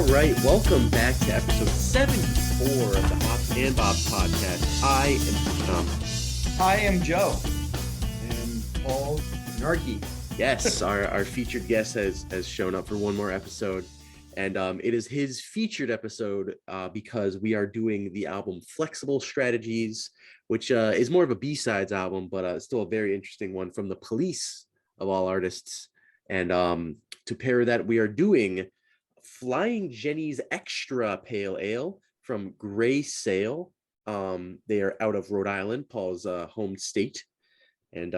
All right, welcome back to episode 74 of the Hops and Bobs podcast. I am Tom. I am Joe. And Paul Canarky. Yes, our featured guest has shown up for one more episode, and it is his featured episode because we are doing the album Flexible Strategies, which is more of a B-sides album, but still a very interesting one from the Police of all artists. And to pair that, we are doing Flying Jenny's Extra Pale Ale from 𝙁𝙡𝙯𝙯. They are out of Rhode Island, Paul's home state, and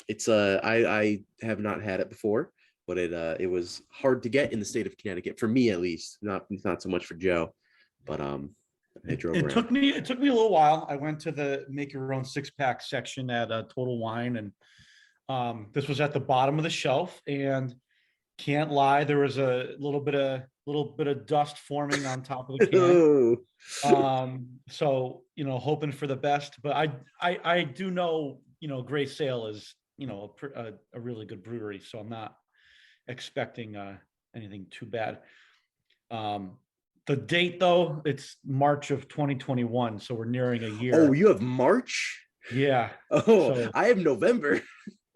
it's I have not had it before, but it was hard to get in the state of Connecticut, for me at least. Not so much for Joe, but I drove around. It took me a little while. I went to the make your own 6-pack section at Total Wine, and this was at the bottom of the shelf, and can't lie, there was a little bit of dust forming on top of the can. So hoping for the best, but I do know 𝙁𝙯𝙯 is a really good brewery, so I'm not expecting anything too bad. The date though, it's March of 2021, so we're nearing a year. Oh, you have March? Yeah. Oh, so, I have November.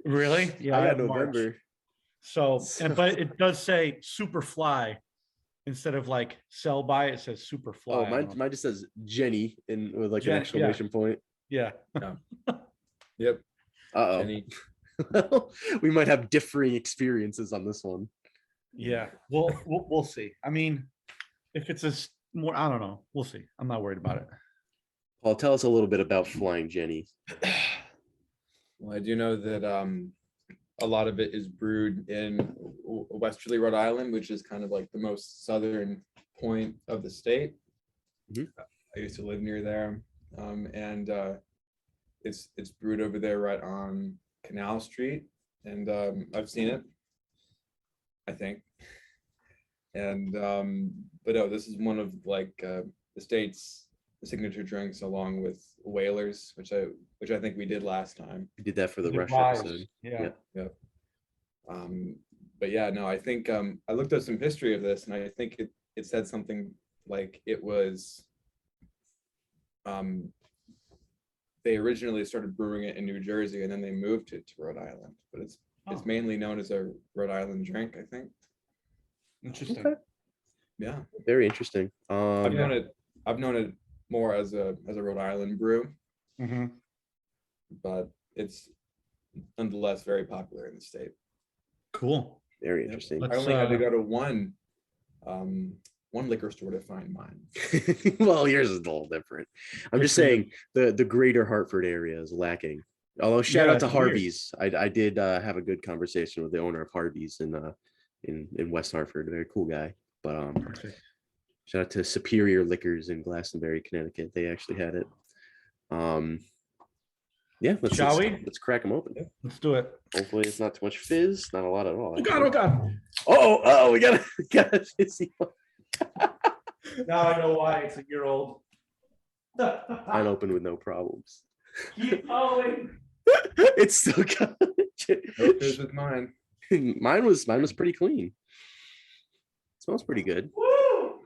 Really? Yeah, I got November. March. So, but it does say super fly instead of like sell by. It says super fly. Oh, mine just says Jenny with like an exclamation point. Yeah. Yep. Uh-oh. Jenny. Well, we might have differing experiences on this one. Yeah. Well, we'll see. I mean, if it's more, I don't know. We'll see. I'm not worried about it. Paul, tell us a little bit about Flying Jenny. Well, I do know that a lot of it is brewed in Westerly, Rhode Island, which is kind of like the most southern point of the state. Mm-hmm. I used to live near there, and it's brewed over there right on Canal Street, and I've seen it, I think. And but no, this is one of like the state's signature drinks, along with Whalers, which I think we did last time. We did that for the Rush episode. Yeah. But yeah, no, I think I looked at some history of this, and I think it said something like it was they originally started brewing it in New Jersey, and then they moved it to Rhode Island, but it's mainly known as a Rhode Island drink, I think. Interesting. Okay. Yeah, very interesting. I've known it more as a Rhode Island brew. Mm-hmm. But it's nonetheless very popular in the state. Cool. Very interesting. I only had to go to one liquor store to find mine. Well, yours is a little different. I'm just saying the greater Hartford area is lacking. Although shout out to Harvey's. I did have a good conversation with the owner of Harvey's in West Hartford. A very cool guy. But shout out to Superior Liquors in Glastonbury, Connecticut. They actually had it. Yeah, let's crack them open. Yeah, let's do it. Hopefully it's not too much fizz, not a lot at all. Oh God. Oh, we got a fizzy one. Now I know why it's a year old. Mine open with no problems. Keep going. It's still got No fizz with mine. Mine was pretty clean. Smells pretty good. Woo!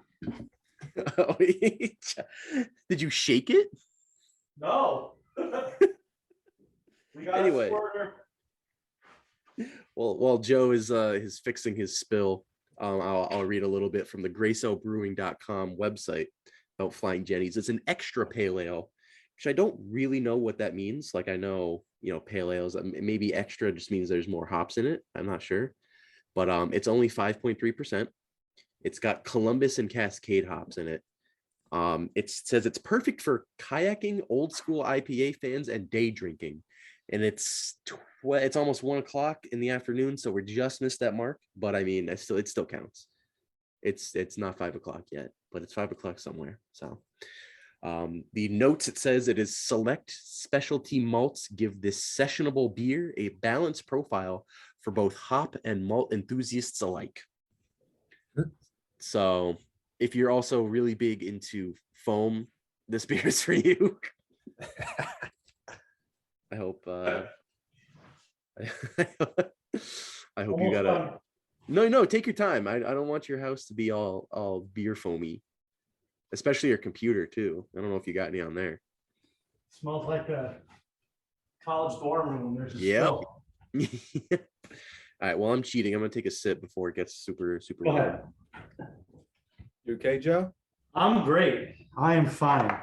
Did you shake it? No. We got anyway. a squirter. Well, while Joe is fixing his spill, I'll read a little bit from the 𝙁𝙡𝙯𝙯𝙯.com website about Flying Jenny's. It's an extra pale ale, which I don't really know what that means. Like I know, pale ales, maybe extra just means there's more hops in it. I'm not sure, but it's only 5.3%. It's got Columbus and Cascade hops in it. It says it's perfect for kayaking, old school IPA fans, and day drinking. And it's almost 1 o'clock in the afternoon, so we're just missed that mark. But I mean, it still counts. It's not 5 o'clock yet, but it's 5 o'clock somewhere. So the notes, it says it is select specialty malts give this sessionable beer a balanced profile for both hop and malt enthusiasts alike. So if you're also really big into foam, this beer is for you. I hope I hope you got No, take your time. I don't want your house to be all beer foamy, especially your computer too. I don't know if you got any on there. Smells like a college dorm room. There's a Yep. spill. All right. Well, I'm cheating. I'm gonna take a sip before it gets super Go good. ahead. You okay, Joe? I'm great. I am fine.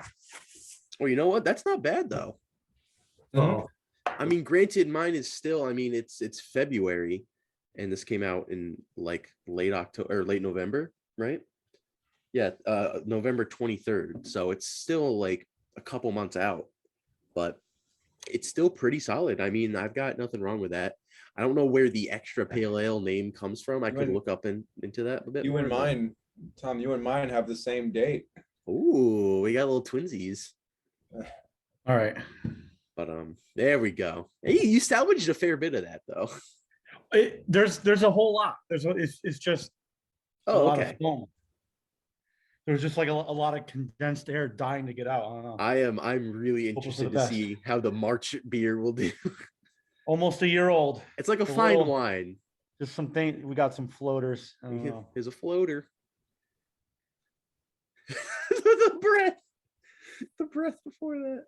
Well, you know what? That's not bad though. Oh, I mean, granted, mine is still. I mean, it's February, and this came out in like late October or late November, right? Yeah, November 23rd. So it's still like a couple months out, but it's still pretty solid. I mean, I've got nothing wrong with that. I don't know where the extra pale ale name comes from. I could look up into that a bit You more. and mine, Tom, you and mine have the same date. Ooh, we got little twinsies. all right. But there we go. Hey, you salvaged a fair bit of that though. There's a whole lot. It's just a Oh, lot okay. of foam. There's just like a lot of condensed air dying to get out. I don't know. I'm really Hope for the interested to best. see how the March beer will do. Almost a year old. It's like a The fine little- wine. Just something. We got some floaters. I don't know. Here's a floater. the breath before that.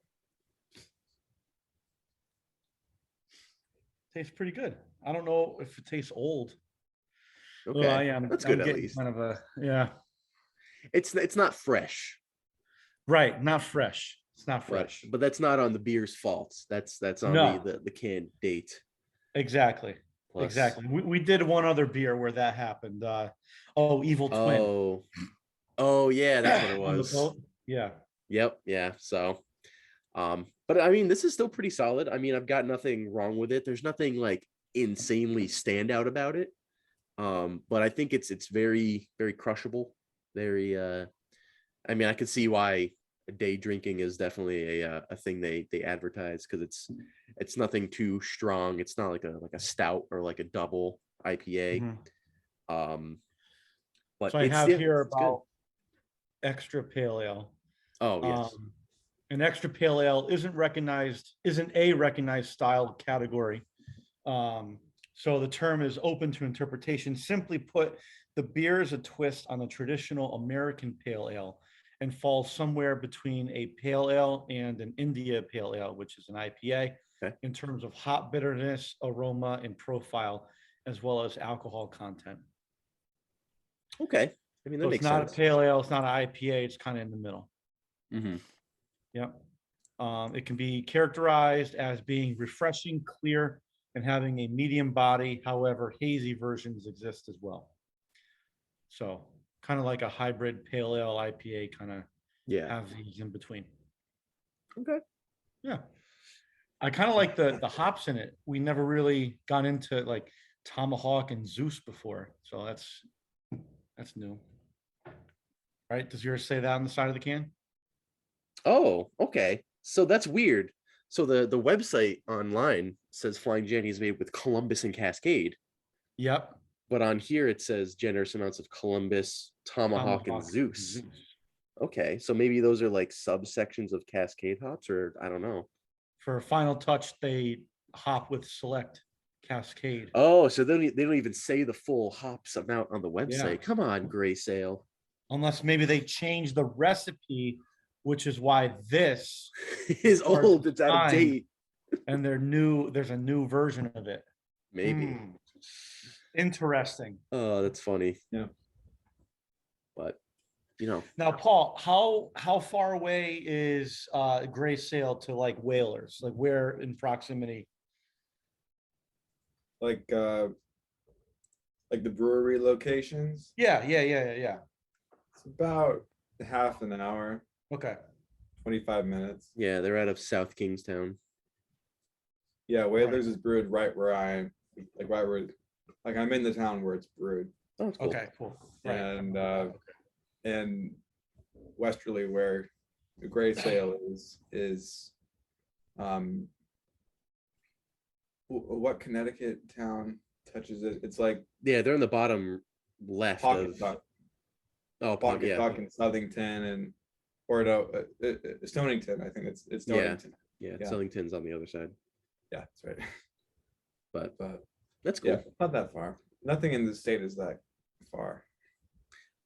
Tastes pretty good. I don't know if it tastes old. Okay, Well, I am. that's I'm good at getting least. kind of a It's not fresh, right. Not fresh. It's not but fresh. but that's not on the beer's fault. That's on No. the can date. Exactly. Plus- Exactly. We did one other beer where that happened. Evil Twin. Oh yeah, that's what it On the was. boat. Yeah. Yep, yeah. So, but I mean, this is still pretty solid. I mean, I've got nothing wrong with it. There's nothing like insanely standout about it. But I think it's very, very crushable. Very, I mean, I could see why day drinking is definitely a thing they advertise, because it's nothing too strong. It's not like a stout or like a double IPA. Mhm. But So I it's, have yeah, here it's good. about extra pale ale. Oh yes. An extra pale ale isn't a recognized style category. So the term is open to interpretation. Simply put, the beer is a twist on the traditional American pale ale and falls somewhere between a pale ale and an India pale ale, which is an IPA, Okay. in terms of hop bitterness, aroma, and profile, as well as alcohol content. Okay. I mean, that So makes it's not sense. a pale ale, it's not an IPA, it's kind of in the middle. Mm-hmm. Yep. It can be characterized as being refreshing, clear, and having a medium body. However, hazy versions exist as well. So kind of like a hybrid pale ale IPA, kind of Yeah. have these in between. Okay. Yeah. I kind of like the hops in it. We never really got into like Tomahawk and Zeus before. So that's new. Right? Does yours say that on the side of the can? Oh, okay. So that's weird. So the website online says Flying Jenny is made with Columbus and Cascade, Yep. but on here it says generous amounts of Columbus, Tomahawk, and Zeus. Okay, so maybe those are like subsections of Cascade hops, or I don't know. For a final touch, they hop with select Cascade. Oh, so they don't even say the full hops amount on the website. Yeah. Come on, Gray Sale. Unless maybe they change the recipe, which is why this is old. It's out of time. date. And there's a new version of it. Maybe. Interesting. Oh, that's funny. Yeah. But you know. Now, Paul, how far away is Gray Sale to like Whalers? Like where in proximity? Like the brewery locations. Yeah. It's about half an hour, Okay. 25 minutes. Yeah, they're out of South Kingstown. Yeah, Whalers is brewed right where I'm I'm in the town where it's brewed. Oh, that's cool. Okay, cool. Right. And Westerly, where the Gray Sale is what Connecticut town touches it? It's like Yeah, they're in the bottom left Pocket of. Duck, Oh, Pocket yeah. Duck in Southington Stonington. I think it's Stonington. Yeah, Yeah. Southington's on the other side. Yeah, that's right. But But that's cool. yeah, not that far. Nothing in the state is that far.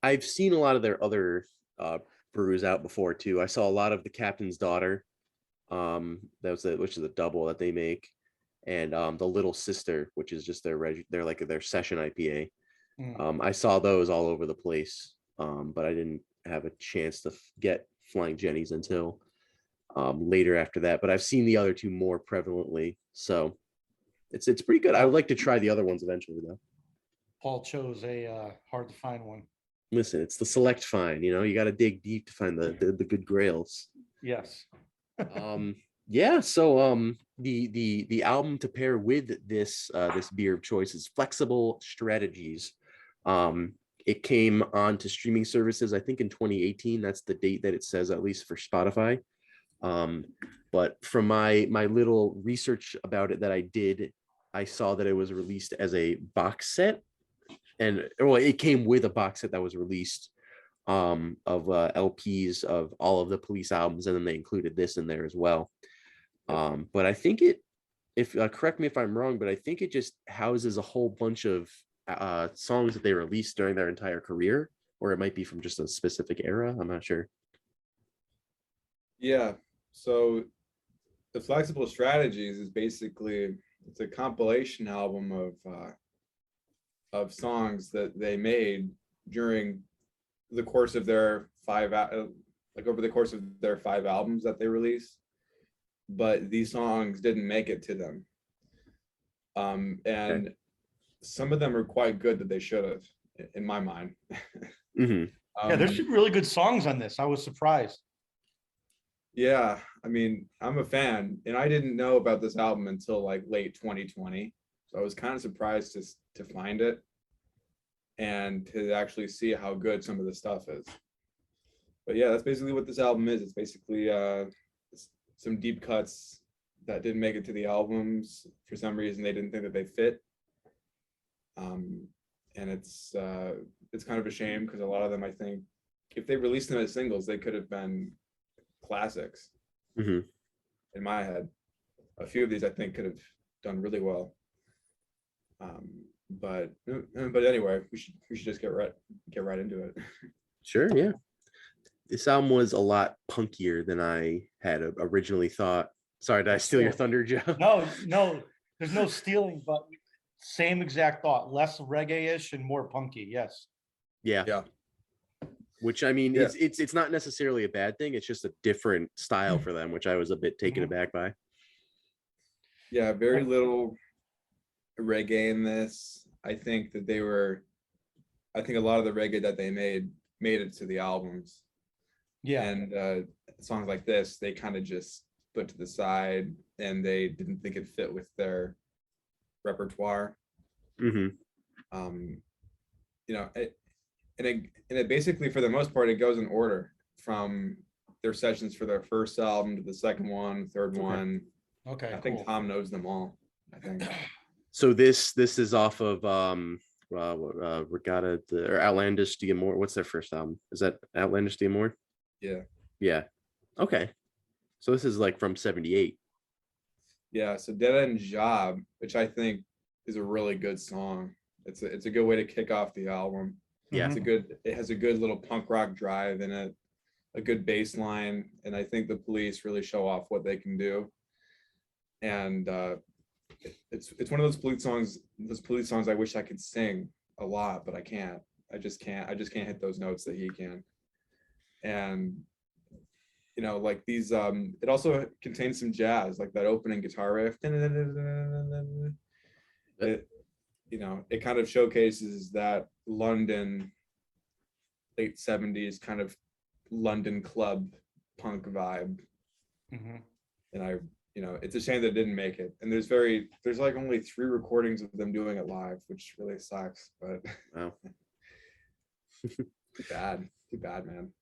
I've seen a lot of their other brews out before too. I saw a lot of the Captain's Daughter, which is a double that they make, and the Little Sister, which is just their session IPA. I saw those all over the place, but I didn't have a chance to get Flying Jenny's until later after that. But I've seen the other two more prevalently, so it's pretty good. I would like to try the other ones eventually, though. Paul chose a hard to find one. Listen, it's the select find. You got to dig deep to find the good grails. Yes. Yeah. So the album to pair with this beer of choice is Flexible Strategies. It came on to streaming services, I think, in 2018. That's the date that it says, at least for Spotify. But from my little research about it that I did, I saw that it was released as a box set, and it came with a box set that was released of LPs of all of the Police albums, and then they included this in there as well. But I think correct me if I'm wrong, but I think it just houses a whole bunch of songs that they released during their entire career, or it might be from just a specific era. I'm not sure. Yeah. So the Flexible Strategies is basically, it's a compilation album of songs that they made during the course of their over the course of their 5 albums that they released, but these songs didn't make it to them. And some of them are quite good that they should have, in my mind. Mm-hmm. Yeah, there's some really good songs on this. I was surprised. Yeah, I mean, I'm a fan, and I didn't know about this album until like late 2020. So I was kind of surprised to find it and to actually see how good some of the stuff is. But yeah, that's basically what this album is. It's basically some deep cuts that didn't make it to the albums. For some reason, they didn't think that they fit. And it's kind of a shame, because a lot of them, I think, if they released them as singles, they could have been classics. Mm-hmm. In my head. A few of these I think could have done really well. But anyway, we should just get right into it. Sure, yeah. This album was a lot punkier than I had originally thought. Sorry, did I steal your thunder, Joe? No, there's no stealing, but same exact thought. Less reggae-ish and more punky. Yes. Yeah. Which, I mean, it's not necessarily a bad thing. It's just a different style for them, which I was a bit taken aback by. Yeah, very little reggae in this. I think that I think a lot of the reggae that they made it to the albums. Yeah. And songs like this, they kind of just put to the side, and they didn't think it fit with their repertoire. Mm-hmm. And it basically, for the most part, it goes in order from their sessions for their first album to the second one, third one. Okay. I think Tom knows them all, I think. So this is off of Regatta or Outlandish D'Amore. What's their first album? Is that Outlandish D'Amore? Yeah. Okay. So this is like from 78. Yeah, so Dead End Job, which I think is a really good song. It's a good way to kick off the album. Yeah. It has a good little punk rock drive in it, a good bass line, and I think the Police really show off what they can do. And it's one of those Police songs I wish I could sing a lot, but I can't. I just can't hit those notes that he can. And like these, it also contains some jazz, like that opening guitar riff. It kind of showcases that London late 70s kind of London club punk vibe. Mm-hmm. And it's a shame that it didn't make it. And there's like only 3 recordings of them doing it live, which really sucks, but wow. Too bad, man.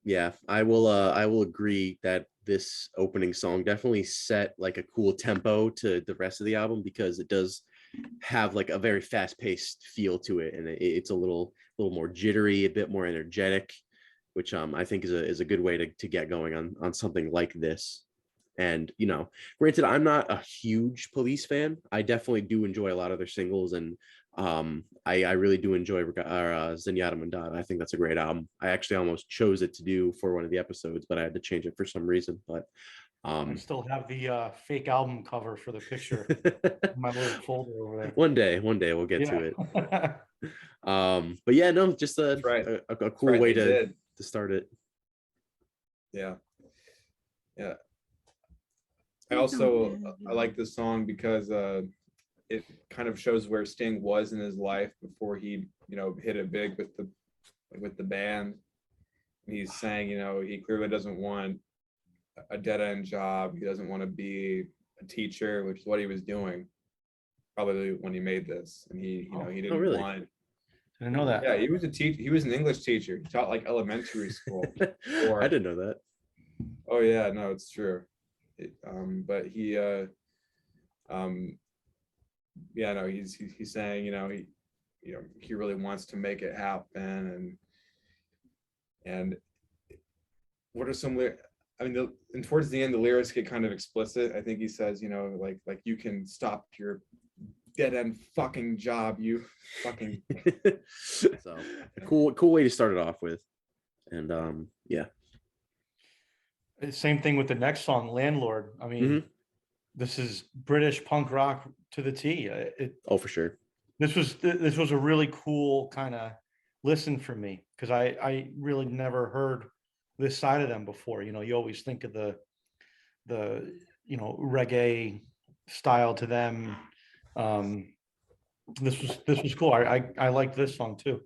Yeah, I will agree that this opening song definitely set like a cool tempo to the rest of the album, because it does have like a very fast-paced feel to it, and it's a little more jittery, a bit more energetic, which I think is a good way to get going on something like this. And granted, I'm not a huge Police fan. I definitely do enjoy a lot of their singles, and I really do enjoy Zenyatta Mandata. I think that's a great album. I actually almost chose it to do for one of the episodes, but I had to change it for some reason. But I still have the fake album cover for the picture in my little folder over there. one day we'll get to it. But yeah, no, just a cool way to start it. Yeah. I also I like this song because it kind of shows where Sting was in his life before he hit it big with the band. And he's saying he clearly doesn't want a dead-end job. He doesn't want to be a teacher, which is what he was doing probably when he made this. And he didn't really? want. I didn't know that. Yeah, he was a teacher. He was an English teacher. He taught like elementary school. I didn't know that. Oh yeah, no, it's true. But he he's saying he really wants to make it happen. And what are some and towards the end the lyrics get kind of explicit. I think he says like you can stop your dead end fucking job, you fucking. So a cool way to start it off with. And yeah, same thing with the next song, Landlord. I mean, this is British punk rock to the T. Oh, for sure. This was a really cool kind of listen for me, because I really never heard this side of them before. You always think of the reggae style to them. This was cool. I liked this song too.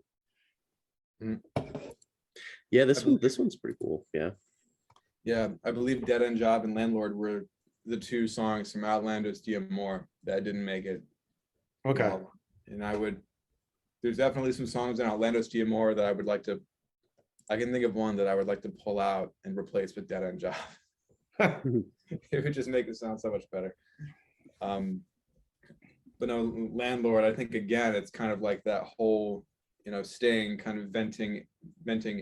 Yeah, this one's pretty cool. Yeah, I believe Dead End Job and Landlord were the two songs from Outlandos 𝙁𝙗𝙗 that didn't make it. Okay. And there's definitely some songs in Outlandos 𝙁𝙗𝙗 that I can think of one that I would like to pull out and replace with Dead End Job. It would just make it sound so much better. But no, Landlord, I think again, it's kind of like that whole, Sting kind of venting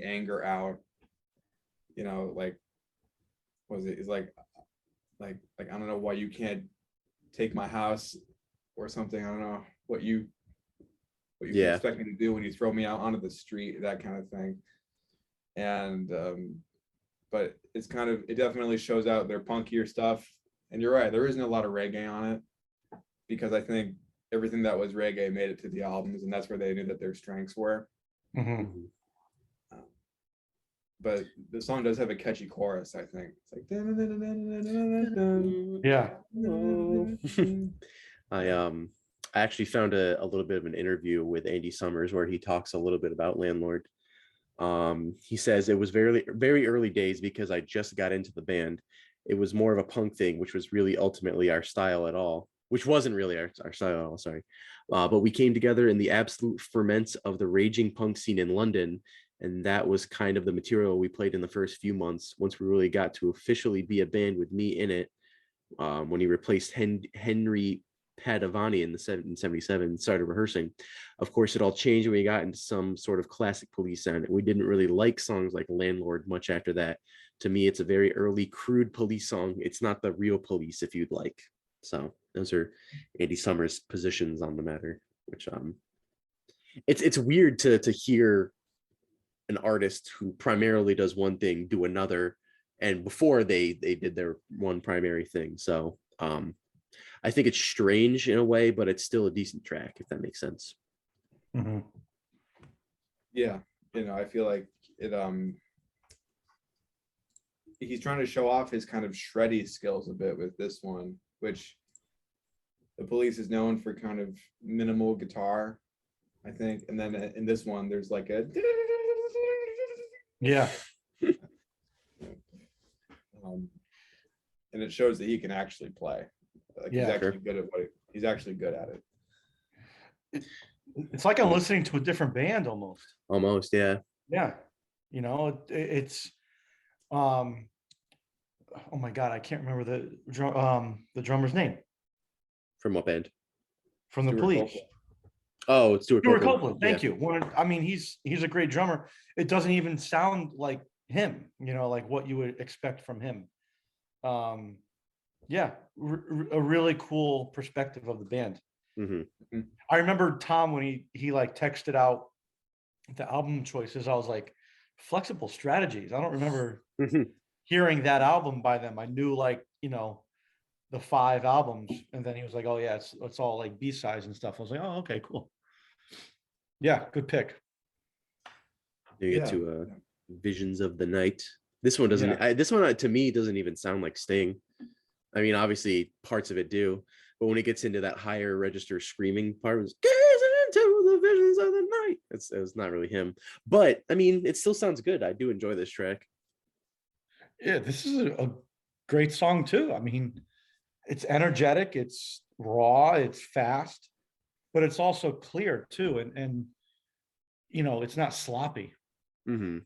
anger out, like, what is it? It's like I don't know why you can't take my house or something. I don't know what you expect me to do when you throw me out onto the street, that kind of thing. And but it definitely shows out their punkier stuff. And you're right, there isn't a lot of reggae on it, because I think everything that was reggae made it to the albums, and that's where they knew that their strengths were. But the song does have a catchy chorus, I think. It's like, yeah. I actually found a little bit of an interview with Andy Summers where he talks a little bit about Landlord. He says, it was very, very early days because I just got into the band. It was more of a punk thing, which was really ultimately our style at all, which wasn't really our style at all, sorry. But we came together in the absolute ferment of the raging punk scene in London. And that was kind of the material we played in the first few months, once we really got to officially be a band with me in it. When he replaced Henry Padavani in 1977, started rehearsing. Of course, it all changed when we got into some sort of classic Police sound. We didn't really like songs like Landlord much after that. To me, it's a very early, crude Police song. It's not the real Police, if you'd like. So those are Andy Summers' positions on the matter, which it's weird to hear an artist who primarily does one thing do another, and before they did their one primary thing. So I think it's strange in a way, but it's still a decent track, if that makes sense. Yeah, I feel like it he's trying to show off his kind of shreddy skills a bit with this one, which the Police is known for kind of minimal guitar, I think. And then in this one there's like a and it shows that he can actually play. Like, he's actually good at he's actually good at it. It's like I'm listening to a different band almost. Yeah. It's oh my god, I can't remember the drummer's name. From what band? From the Police. Oh, it's Stewart Copeland. Thank you. I mean, he's a great drummer. It doesn't even sound like him, like what you would expect from him. Yeah, a really cool perspective of the band. Hmm. I remember Tom when he like texted out the album choices. I was like, flexible strategies. I don't remember Hmm. hearing that album by them. I knew like, the 5 albums, and then he was like, "Oh yeah, it's all like B-sides and stuff." I was like, "Oh, okay, cool." Yeah, good pick. You get Yeah. to Visions of the Night. This one doesn't. Yeah. This one to me doesn't even sound like Sting. I mean, obviously parts of it do, but when it gets into that higher register screaming part, was gazing into the visions of the night. It's not really him, but I mean, it still sounds good. I do enjoy this track. Yeah, this is a great song too. I mean, it's energetic, it's raw, it's fast, but it's also clear too, and it's not sloppy. Hmm.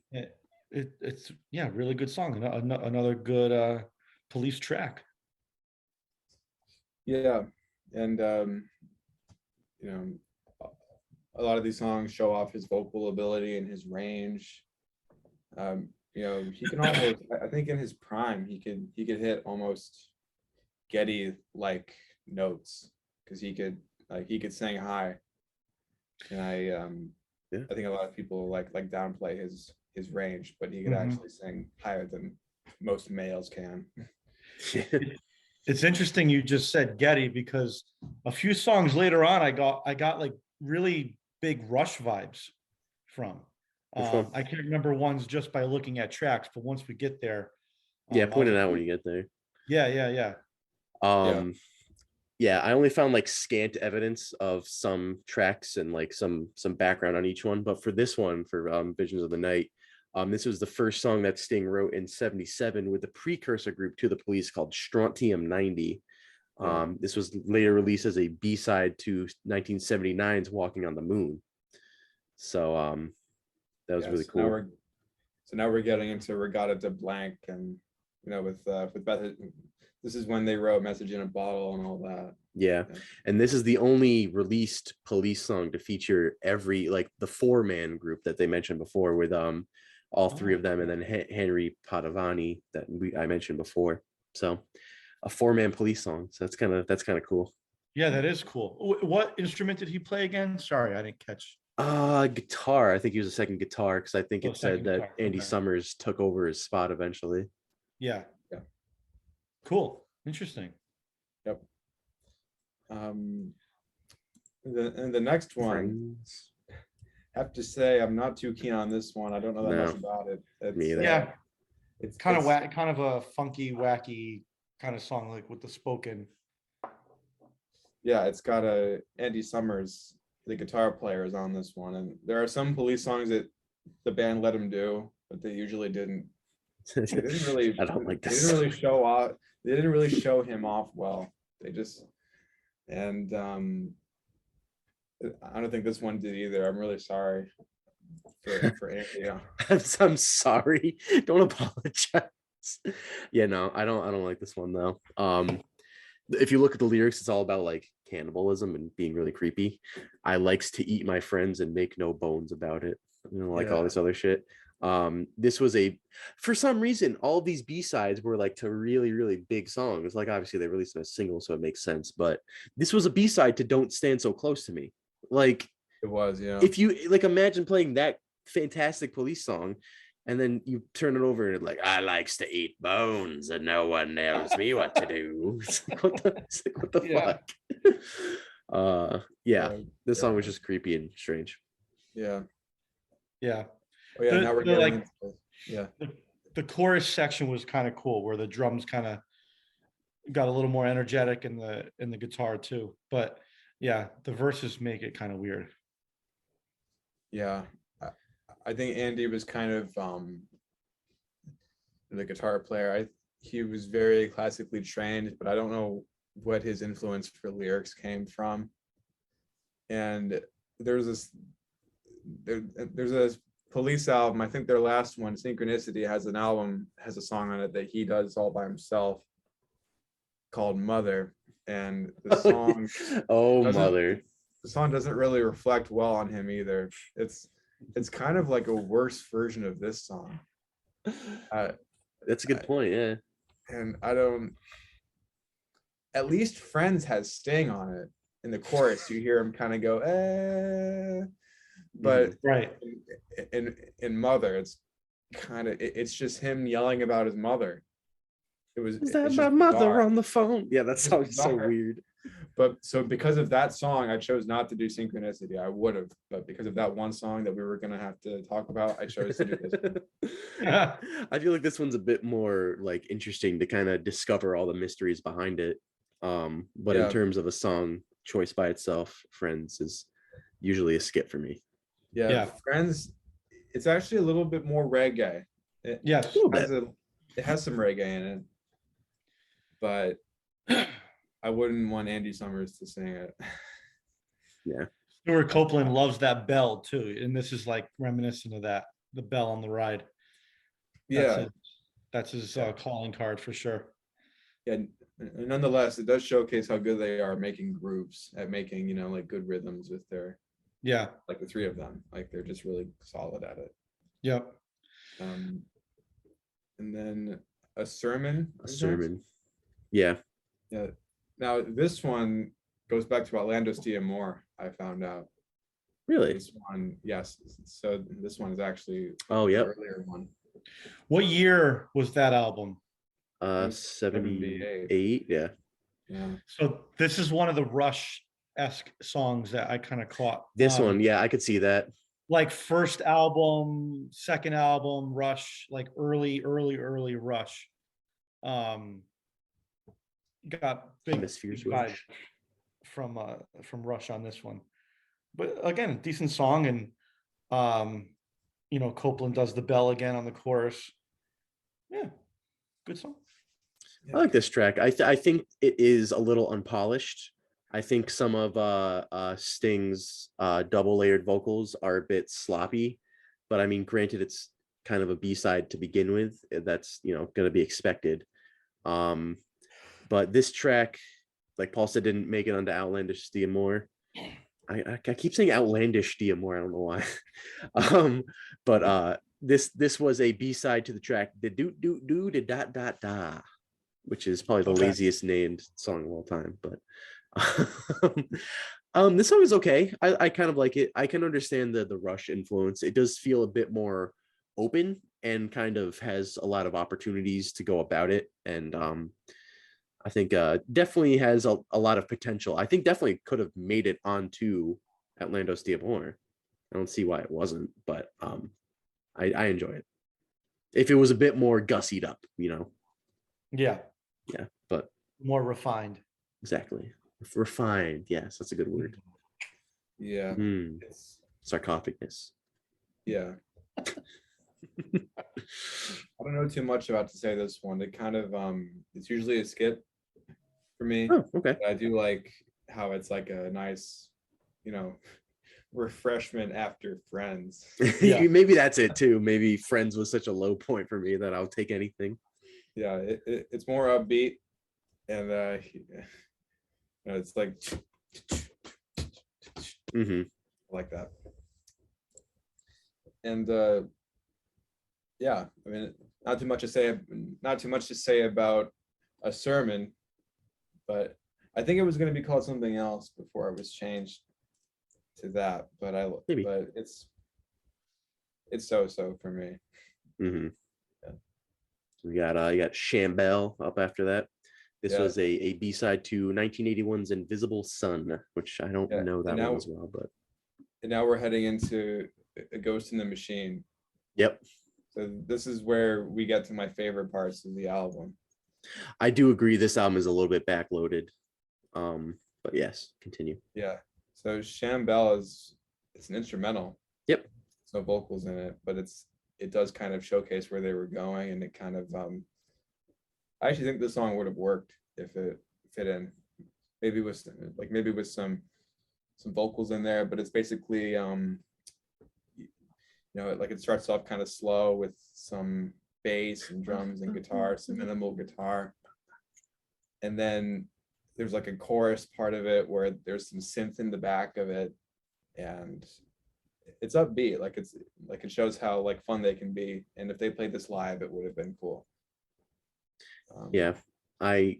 It's yeah, really good song. Another good Police track. Yeah, and you know, a lot of these songs show off his vocal ability and his range. He can almost, I think in his prime, he could hit almost Getty like notes because he could sing high, and Yeah. I think a lot of people like downplay his range, but he could Mhm. actually sing higher than most males can. It's interesting you just said Getty, because a few songs later on I got like really big Rush vibes from. Which one? I can't remember ones just by looking at tracks, but once we get there, Yeah, I'll point it out when you get there. yeah. Yeah. Yeah, I only found like scant evidence of some tracks and like some background on each one, but for this one, for Visions of the Night, this was the first song that Sting wrote in '77 with the precursor group to the Police called Strontium 90. Yeah. This was later released as a B-side to 1979's Walking on the Moon. So that was really cool. Now we're getting into Regatta de Blanc, and with Beth, this is when they wrote Message in a Bottle and all that. Yeah, and this is the only released Police song to feature every, like, the 4-man group that they mentioned before, with all 3 of them, and then Henry Padovani that I mentioned before. So a 4-man Police song. So that's kind of cool. Yeah, that is cool. What instrument did he play again? Sorry, I didn't catch. Guitar. I think he was a second guitar, because I think it said Second that guitar. Andy Okay. Summers took over his spot eventually. Yeah. Yeah. Cool. Interesting. Yep. The next one, Friends. have to say I'm not too keen on this one. I don't know that No, much about it. me either. Yeah, It's kind of a funky, wacky kind of song, like with the spoken. Yeah, it's got Andy Summers, the guitar player, is on this one, and there are some Police songs that the band let him do, but they usually didn't. They didn't really. I don't like They this. didn't really show off. They didn't really show him off well. They just, and I don't think this one did either. I'm really sorry for Andy. Yeah. I'm sorry. Don't apologize. Yeah, no, I don't like this one though. If you look at the lyrics, it's all about like cannibalism and being really creepy. I likes to eat my friends and make no bones about it. Like all this other shit. This was for some reason, all these B-sides were like to really, really big songs. Like obviously they released them as singles, so it makes sense. But this was a B-side to Don't Stand So Close to Me. Like It was, yeah. if you like imagine playing that fantastic Police song, and then you turn it over and it's like, I likes to eat bones and no one tells me what to do. It's like, what the fuck? Yeah, this song was just creepy and strange. Yeah. Yeah. Oh yeah. Now we're getting like, into, yeah. The chorus section was kind of cool, where the drums kind of got a little more energetic in the guitar too. But yeah, the verses make it kind of weird. Yeah. I think Andy was kind of the guitar player. He was very classically trained, but I don't know what his influence for lyrics came from. And there's a Police album, I think their last one, Synchronicity, has a song on it that he does all by himself called Mother. And the song Mother. The song doesn't really reflect well on him either. It's kind of like a worse version of this song. That's a good point, yeah. And I don't at least Friends has Sting on it. In the chorus, you hear him kind of go, but Right. in Mother, it's kind of it's just him yelling about his mother. Is It's that just my mother bizarre. on the phone? Yeah, that It's sounds so bizarre. weird. But so because of that song, I chose not to do Synchronicity. I would have, but because of that one song that we were gonna have to talk about, I chose to do this one. I feel like this one's a bit more like interesting to kind of discover all the mysteries behind it. But in Yeah. terms of a song choice by itself, Friends is usually a skip for me. Yeah, Yeah. Friends, it's actually a little bit more reggae. It Yes. little has bit. it has some reggae in it, but I wouldn't want Andy Summers to sing it. Yeah. Stuart Copeland loves that bell too, and this is like reminiscent of that, the bell on the ride. Yeah, That's his calling card for sure. yeah. Nonetheless, it does showcase how good they are making grooves, at making, you know, like good rhythms with their, Yeah. like the three of them. Like they're just really solid at it. Yep. And then a sermon. A sermon. Yeah. Yeah. Now this one goes back to Orlando's 𝙁𝙗𝙗, I found out. Really? This one, yes. So this one is actually Oh, the yep. earlier one. What year was that album? 78. Yeah. Yeah. So this is one of the Rush-esque songs that I kind of caught. This one, yeah, I could see that. Like first album, second album, Rush, like early Rush. Got big Hemispheres vibe from Rush on this one. But again, decent song, and you know, Copeland does the bell again on the chorus. Yeah, good song. I like this track. I think it is a little unpolished. I think some of Sting's double layered vocals are a bit sloppy, but I mean, granted, it's kind of a B-side to begin with. That's, you know, going to be expected. But this track, like Paul said, didn't make it onto Outlandish 𝙁𝙗𝙗. I keep saying Outlandish 𝙁𝙗𝙗. I don't know why. But this was a B-side to the track the doot doot doo da dot dot da, which is probably the laziest named song of all time. But this song is okay. I kind of like it. I can understand the Rush influence. It does feel a bit more open and kind of has a lot of opportunities to go about it. And I think definitely has a lot of potential. I think definitely could have made it onto Orlando's 𝙁𝙗𝙗. I don't see why it wasn't, but I enjoy it. If it was a bit more gussied up, you know. Yeah. Yeah, but More refined. exactly. Refined. Yes, that's a good word. Yeah. It's sarcophagus. Yeah. I don't know too much about to say this one. It kind of it's usually a skip for me. Oh, okay. But I do like how it's like a nice, you know, refreshment after Friends. Yeah. Maybe that's it too. Maybe Friends was such a low point for me that I'll take anything. Yeah, it's more upbeat, and you know, it's like like that. And yeah, I mean, not too much to say about a sermon, but I think it was going to be called something else before it was changed to that. But but it's so for me. Yeah. We got you got Shambell up after that. This was a B-side to 1981's Invisible Sun, which I don't know that one as well, but and now we're heading into A Ghost in the Machine. Yep. So this is where we get to my favorite parts of the album. I do agree this album is a little bit backloaded. But yes, continue. Yeah. So Shambell it's an instrumental. Yep. There's no vocals in it, but it does kind of showcase where they were going, and it kind of I actually think this song would have worked if it fit in. Maybe with some vocals in there, but it's basically you know, like it starts off kind of slow with some bass and drums and guitar, some minimal guitar. And then there's like a chorus part of it where there's some synth in the back of it, and it's upbeat. Like it shows how like fun they can be. And if they played this live, it would have been cool. Yeah. The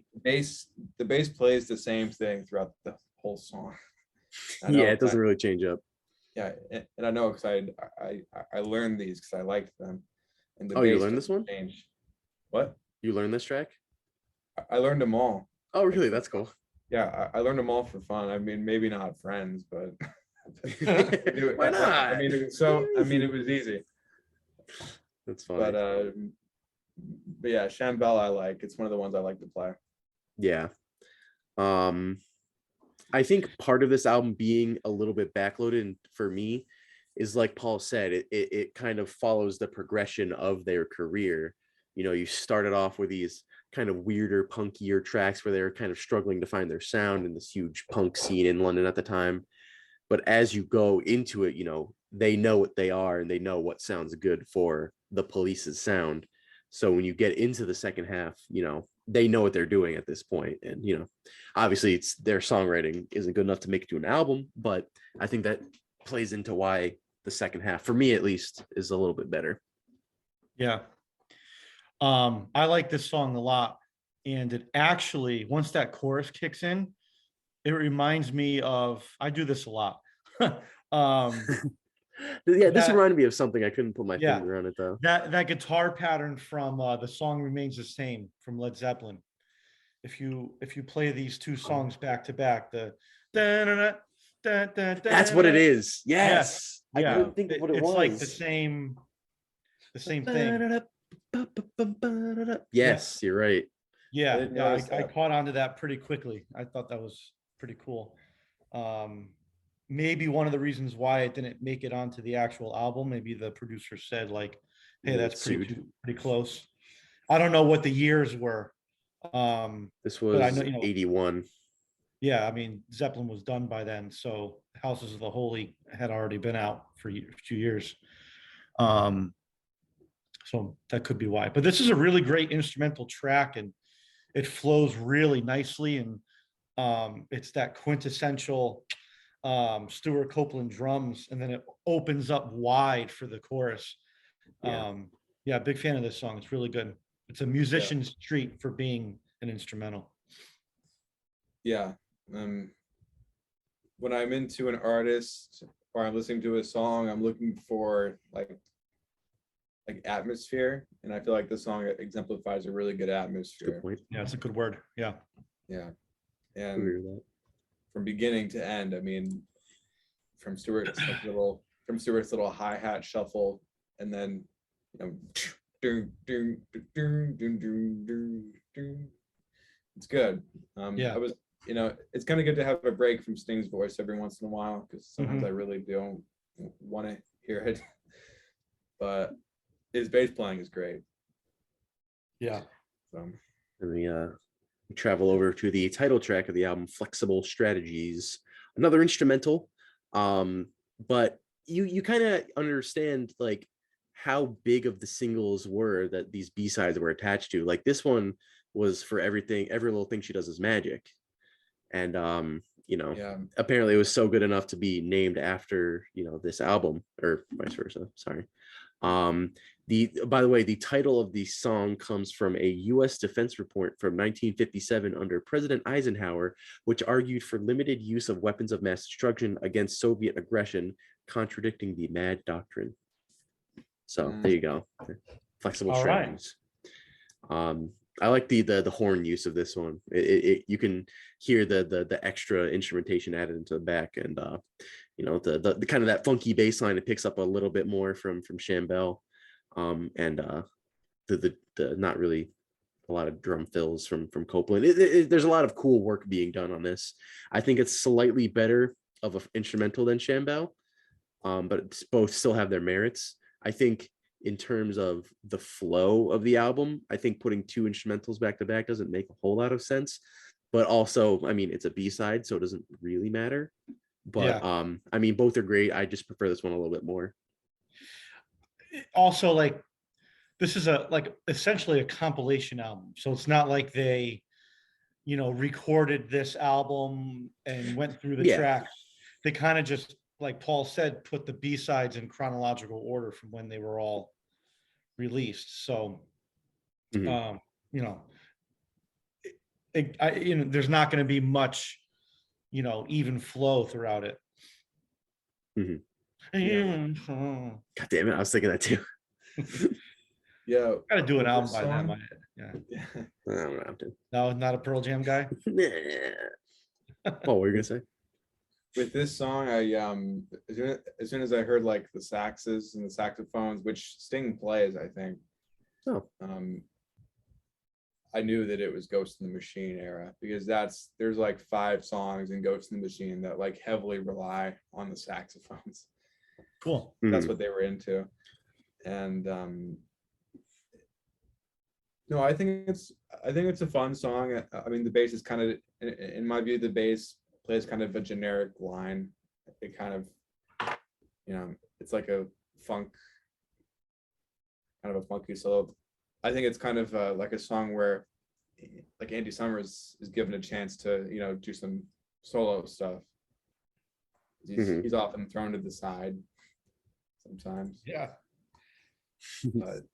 bass plays the same thing throughout the whole song. Yeah, it doesn't really change up. Yeah, and I know because I learned these because I liked them, and the Oh, you bass learned this doesn't one? change. What? You learned this track? I learned them all. Oh, really? That's cool. Yeah, I learned them all for fun. I mean, maybe not friends, but Why not? I mean, it was easy. That's funny. But yeah, 𝙤𝙬𝙅𝙚 I like. It's one of the ones I like to play. Yeah. I think part of this album being a little bit backloaded for me is, like Paul said, it kind of follows the progression of their career. You know, you started off with these kind of weirder, punkier tracks where they were kind of struggling to find their sound in this huge punk scene in London at the time. But as you go into it, you know, they know what they are and they know what sounds good for the Police's sound. So when you get into the second half, you know, they know what they're doing at this point. And, you know, obviously it's their songwriting isn't good enough to make it to an album, but I think that plays into why the second half, for me at least, is a little bit better. Yeah. I like this song a lot. And it actually, once that chorus kicks in, it reminds me of, I do this a lot. Yeah, this that- reminded me of something. I couldn't put my Yeah. finger on it though. that guitar pattern from the song Remains the Same from Led Zeppelin. If you play these two songs back to back, That's what it is. Yes. I Yeah, couldn't think of what it was. It's like the same thing. Yes, you're right. Yeah, didn't yeah, notice I that. caught on to that pretty quickly. I thought that was pretty cool. Maybe one of the reasons why it didn't make it onto the actual album, maybe the producer said like, hey, Yeah, that's sued. pretty close. I don't know what the years were. This but I was know, you know, 81. yeah, I mean, Zeppelin was done by then, so Houses of the Holy had already been out for a few years. So that could be why. But this is a really great instrumental track, and it flows really nicely, and it's that quintessential Stewart Copeland drums, and then it opens up wide for the chorus. Yeah. Yeah, big fan of this song. It's really good. It's a musician's treat for being an instrumental. Yeah. When I'm into an artist or I'm listening to a song, I'm looking for like atmosphere, and I feel like this song exemplifies a really good atmosphere. Good point. Yeah, it's a good word. Yeah. Yeah, I and agree with that. from beginning to end, I mean, from Stewart's little hi-hat shuffle, and then, you know, it's good. Yeah. It's kind of good to have a break from Sting's voice every once in a while, because sometimes Mhm. I really don't want to hear it. But his bass playing is great. Yeah. So And we travel over to the title track of the album, Flexible Strategies, another instrumental. But you kind of understand like how big of the singles were that these B-sides were attached to. Like this one was for everything, every little thing she does is magic. And you know, yeah, apparently it was so good enough to be named after, you know, this album, or vice versa. Sorry. By the way, the title of the song comes from a U.S. defense report from 1957 under President Eisenhower, which argued for limited use of weapons of mass destruction against Soviet aggression, contradicting the MAD doctrine. So there you go. Flexible All right. strategies. I like the horn use of this one. You can hear the extra instrumentation added into the back, and you know, the kind of that funky bass line. It picks up a little bit more from 𝙤𝙬𝙅𝙚, and the not really a lot of drum fills from Copeland. There's a lot of cool work being done on this. I think it's slightly better of an instrumental than 𝙤𝙬𝙅𝙚, but both still have their merits. I think in terms of the flow of the album, I think putting two instrumentals back to back doesn't make a whole lot of sense. But also, I mean, it's a B-side, so it doesn't really matter. But I mean, both are great. I just prefer this one a little bit more. Also, like, this is essentially a compilation album, so it's not like they, you know, recorded this album and went through the tracks. They kind of just, like Paul said, put the B-sides in chronological order from when they were all released. So you know, there's not going to be much, even flow throughout it. Mhm. Yeah. God damn it, I was thinking that too. Yeah. Got to do an With album this by then. song- Yeah. Yeah. I don't have to. No, not a Pearl Jam guy. Nah. Oh, what were you gonna say? With this song, as soon as I heard like the saxes and the saxophones, which Sting plays, I think, Oh, I knew that it was Ghost in the Machine era, because there's like 5 songs in Ghost in the Machine that like heavily rely on the saxophones. Cool. That's mhm. what they were into. And no, I think it's a fun song. I mean, the bass is kind of, in my view, the bass plays kind of a generic line. It kind of, it's like a funk, kind of a funky solo. I think it's kind of like a song where like Andy Summers is given a chance to, do some solo stuff. He's often thrown to the side sometimes. Yeah. But,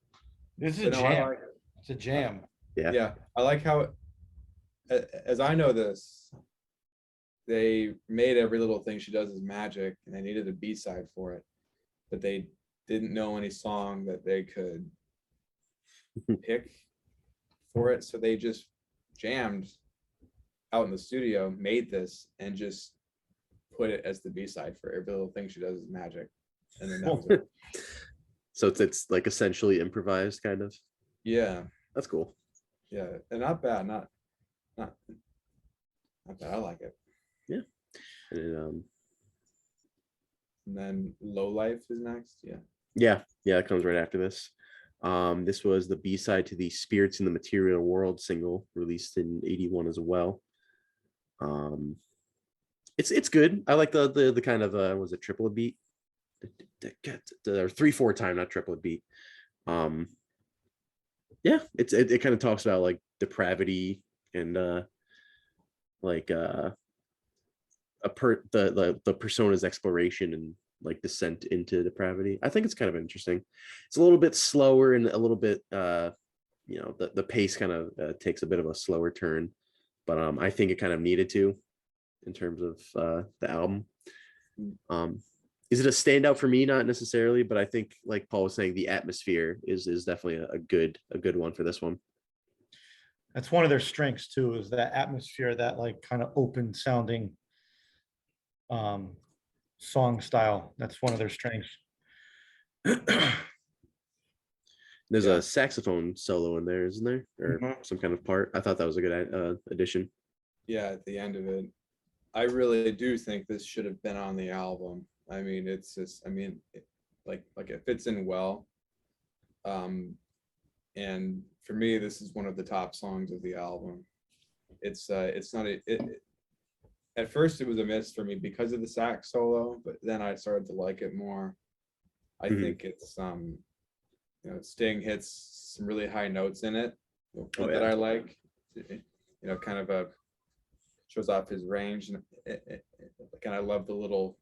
This is a but no, I jam. like it. It's a jam. Yeah. Yeah, I like how, as I know this, they made Every Little Thing She Does Is Magic, and they needed a B-side for it, but they didn't know any song that they could pick for it, so they just jammed out in the studio, made this, and just put it as the B-side for Every Little Thing She Does Is Magic, and then that was it. So it's like essentially improvised, kind of. Yeah, That's cool. yeah, and not bad, not bad. I like it. Yeah. And And then Low Life is next. yeah, it comes right after this. This was the B-side to the Spirits in the Material World single, released in '81 as well. It's good. I like the kind of was it triplet beat? Or 3/4 time, not triplet beat. Yeah, it kind of talks about like depravity and the persona's exploration and like descent into depravity. I think it's kind of interesting. It's a little bit slower and a little bit the pace kind of takes a bit of a slower turn, but I think it kind of needed to in terms of the album. Is it a standout for me? Not necessarily, but I think, like Paul was saying, the atmosphere is definitely a good one for this one. That's one of their strengths too, is that atmosphere, that like kind of open sounding song style. That's one of their strengths. There's Yeah. a saxophone solo in there, isn't there? Or some kind of part. I thought that was a good addition. Yeah, at the end of it, I really do think this should have been on the album. I mean, it's just, like it fits in well. And for me, this is one of the top songs of the album. It's not at first it was a miss for me because of the sax solo, but then I started to like it more. I think it's Sting hits some really high notes in it that I like. Kind of shows off his range, and I love the little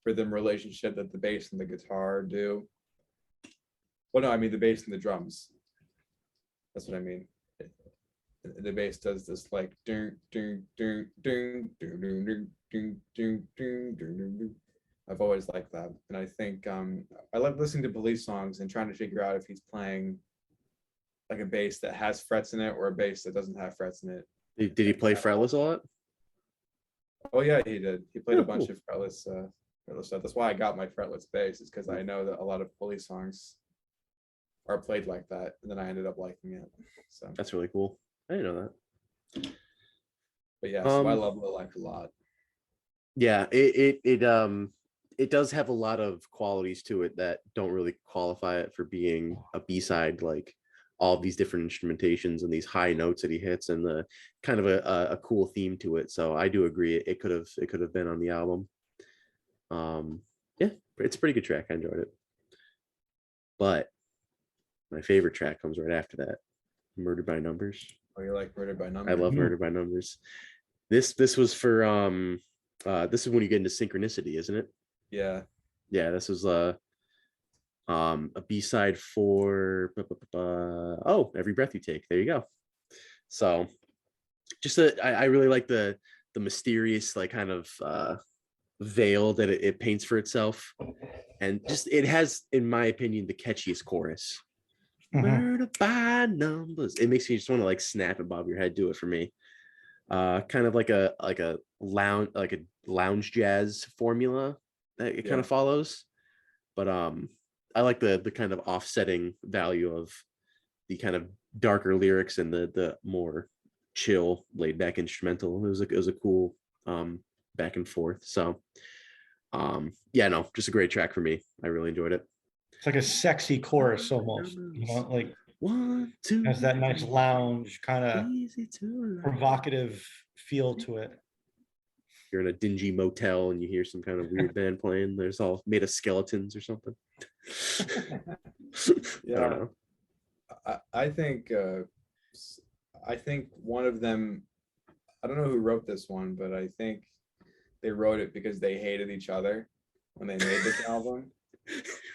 rhythm relationship that the bass and the guitar do. Well, no, I mean the bass and the drums. That's what I mean. The bass does this like ding ding ding ding ding ding ding ding ding ding. I've always liked that, and I think I love listening to Police songs and trying to figure out if he's playing like a bass that has frets in it or a bass that doesn't have frets in it. Did he play fretless a lot? Oh yeah, he did. He played a bunch cool. of fretless stuff. That's why I got my fretless bass, is because I know that a lot of Police songs are played like that, and then I ended up liking it. So That's really cool. I didn't know that. but yeah, so I love Low Life a lot. Yeah, it does have a lot of qualities to it that don't really qualify it for being a B-side, like all of these different instrumentations and these high notes that he hits, and the kind of a cool theme to it. So I do agree it could have been on the album. Yeah, it's a pretty good track. I enjoyed it. But my favorite track comes right after that, Murdered by Numbers. Oh, you like Murdered by Numbers? I love Murdered by Numbers. This was for this is when you get into Synchronicity, isn't it? Yeah. Yeah, this was a B-side for Every Breath You Take. There you go. So just I really like the mysterious like kind of veil that it paints for itself, and just it has, in my opinion, the catchiest chorus. Murder by numbers. It makes you just want to like snap and bob your head. Do it for me. Kind of like a lounge jazz formula that it kind of follows, but I like the kind of offsetting value of the kind of darker lyrics and the more chill, laid back instrumental. It was a cool back and forth. So yeah, no, just a great track for me. I really enjoyed it. It's like a sexy chorus almost, like 1, 2 has that nice lounge kind of easy to provocative feel to it. You're in a dingy motel and you hear some kind of weird band playing. There's all made of skeletons or something. Yeah, I don't know. I think one of them, I don't know who wrote this one, but I think they wrote it because they hated each other when they made this album.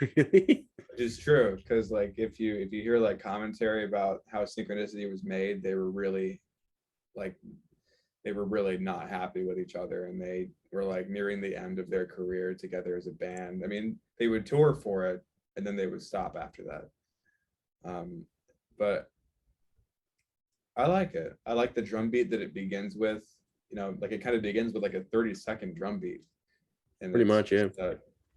Really? Which is true, because like if you hear like commentary about how Synchronicity was made, they were really not happy with each other, and they were like nearing the end of their career together as a band. I mean, they would tour for it and then they would stop after that. But I like it. I like the drum beat that it begins with. You know, like it kind of begins with like a 30-second drum beat, and Pretty much, yeah.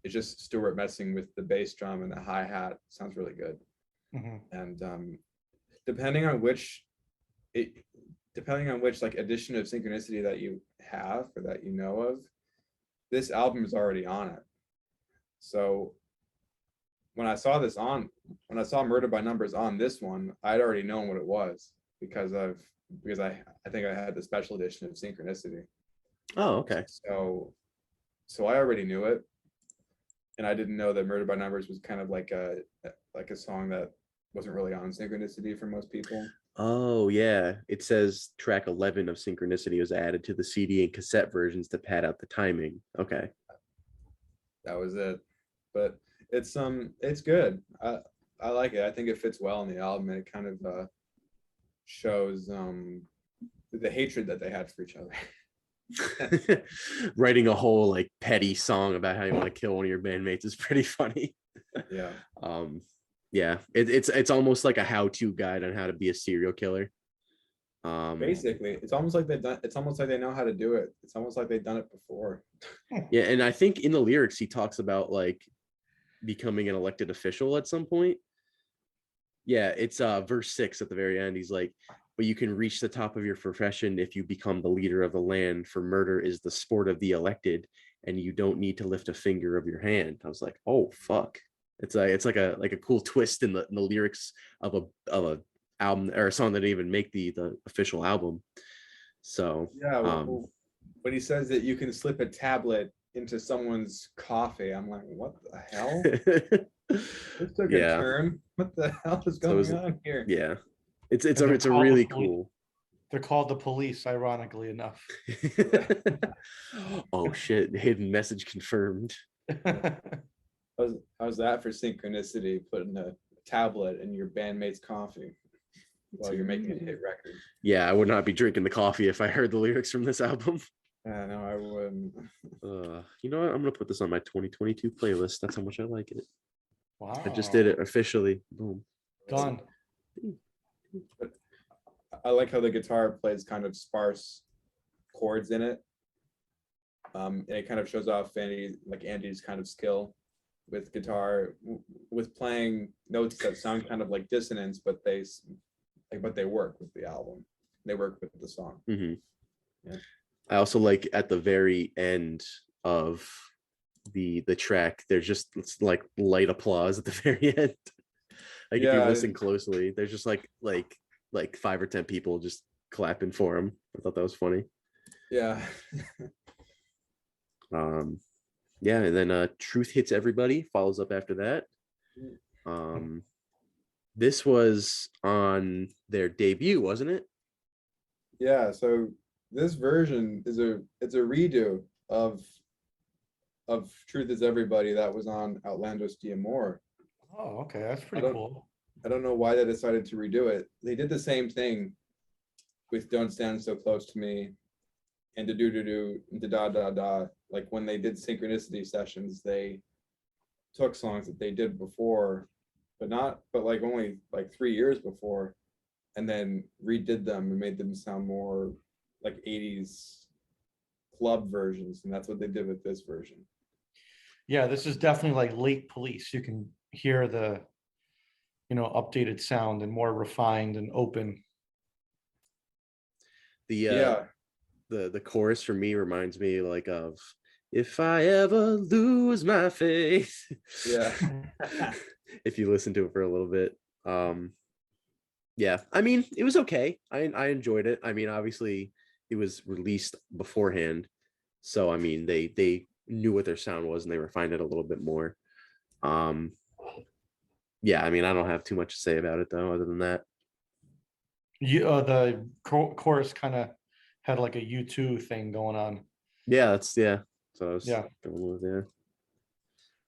It's just Stewart messing with the bass drum and the hi-hat. Sounds really good. And depending on which like edition of Synchronicity that you have or that you know of, this album is already on it. So when I saw Murder by Numbers on this one, I'd already known what it was because I think I had the special edition of Synchronicity. Oh, okay. So I already knew it, and I didn't know that Murder by Numbers was kind of like a song that wasn't really on Synchronicity for most people. Oh yeah, it says track 11 of Synchronicity was added to the CD and cassette versions to pad out the timing. Okay, that was it. But it's good. I like it. I think it fits well in the album, and it kind of shows the hatred that they had for each other. Writing a whole like petty song about how you want to kill one of your bandmates is pretty funny. Yeah. Yeah, it's almost like a how-to guide on how to be a serial killer. Basically, it's almost like they know how to do it. It's almost like they've done it before. Yeah, and I think in the lyrics he talks about like becoming an elected official at some point. Yeah, it's verse 6 at the very end. He's like, but you can reach the top of your profession if you become the leader of the land, for murder is the sport of the elected, and you don't need to lift a finger of your hand. I was like, oh fuck. It's like a cool twist in the lyrics of a album or a song that didn't even make the official album. So yeah, when he says that you can slip a tablet into someone's coffee, I'm like, what the hell? This took a turn. What the hell is going on here? Yeah, it's a really cool. They're called the police, ironically enough. Oh shit! Hidden message confirmed. How's that for Synchronicity? Putting a tablet in your bandmate's coffee while you're making a hit record. Yeah, I would not be drinking the coffee if I heard the lyrics from this album. No, I wouldn't. You know what? I'm gonna put this on my 2022 playlist. That's how much I like it. Wow! I just did it officially. Boom. Done. But I like how the guitar plays kind of sparse chords in it. And it kind of shows off Andy's kind of skill with guitar, with playing notes that sound kind of like dissonance, but they work with the album. They work with the song. Mm-hmm. Yeah. I also like at the very end of the track, there's just like light applause at the very end. Like if you listen closely, there's just like 5 or 10 people just clapping for him. I thought that was funny. Yeah. Yeah, and then Truth Hits Everybody follows up after that. This was on their debut, wasn't it? Yeah, so this version is a redo of Truth Is Everybody that was on Outlandos D'Amore. Oh, okay, that's pretty cool. I don't know why they decided to redo it. They did the same thing with Don't Stand So Close to Me and Da Do Do Do and Da Da Da Da. Like when they did synchronicity sessions, they took songs that they did before, but like only like 3 years before, and then redid them and made them sound more like 80s club versions. And that's what they did with this version. Yeah, this is definitely like late Police. You can hear the, updated sound and more refined and open. The chorus for me reminds me like of "If I Ever Lose My Faith." Yeah. If you listen to it for a little bit. Yeah, I mean, it was okay. I enjoyed it. I mean, obviously it was released beforehand, so I mean they knew what their sound was and they refined it a little bit more. Yeah, I mean, I don't have too much to say about it though, other than that. The chorus kind of had like a U2 thing going on. Yeah, so I was Yeah. going with, yeah.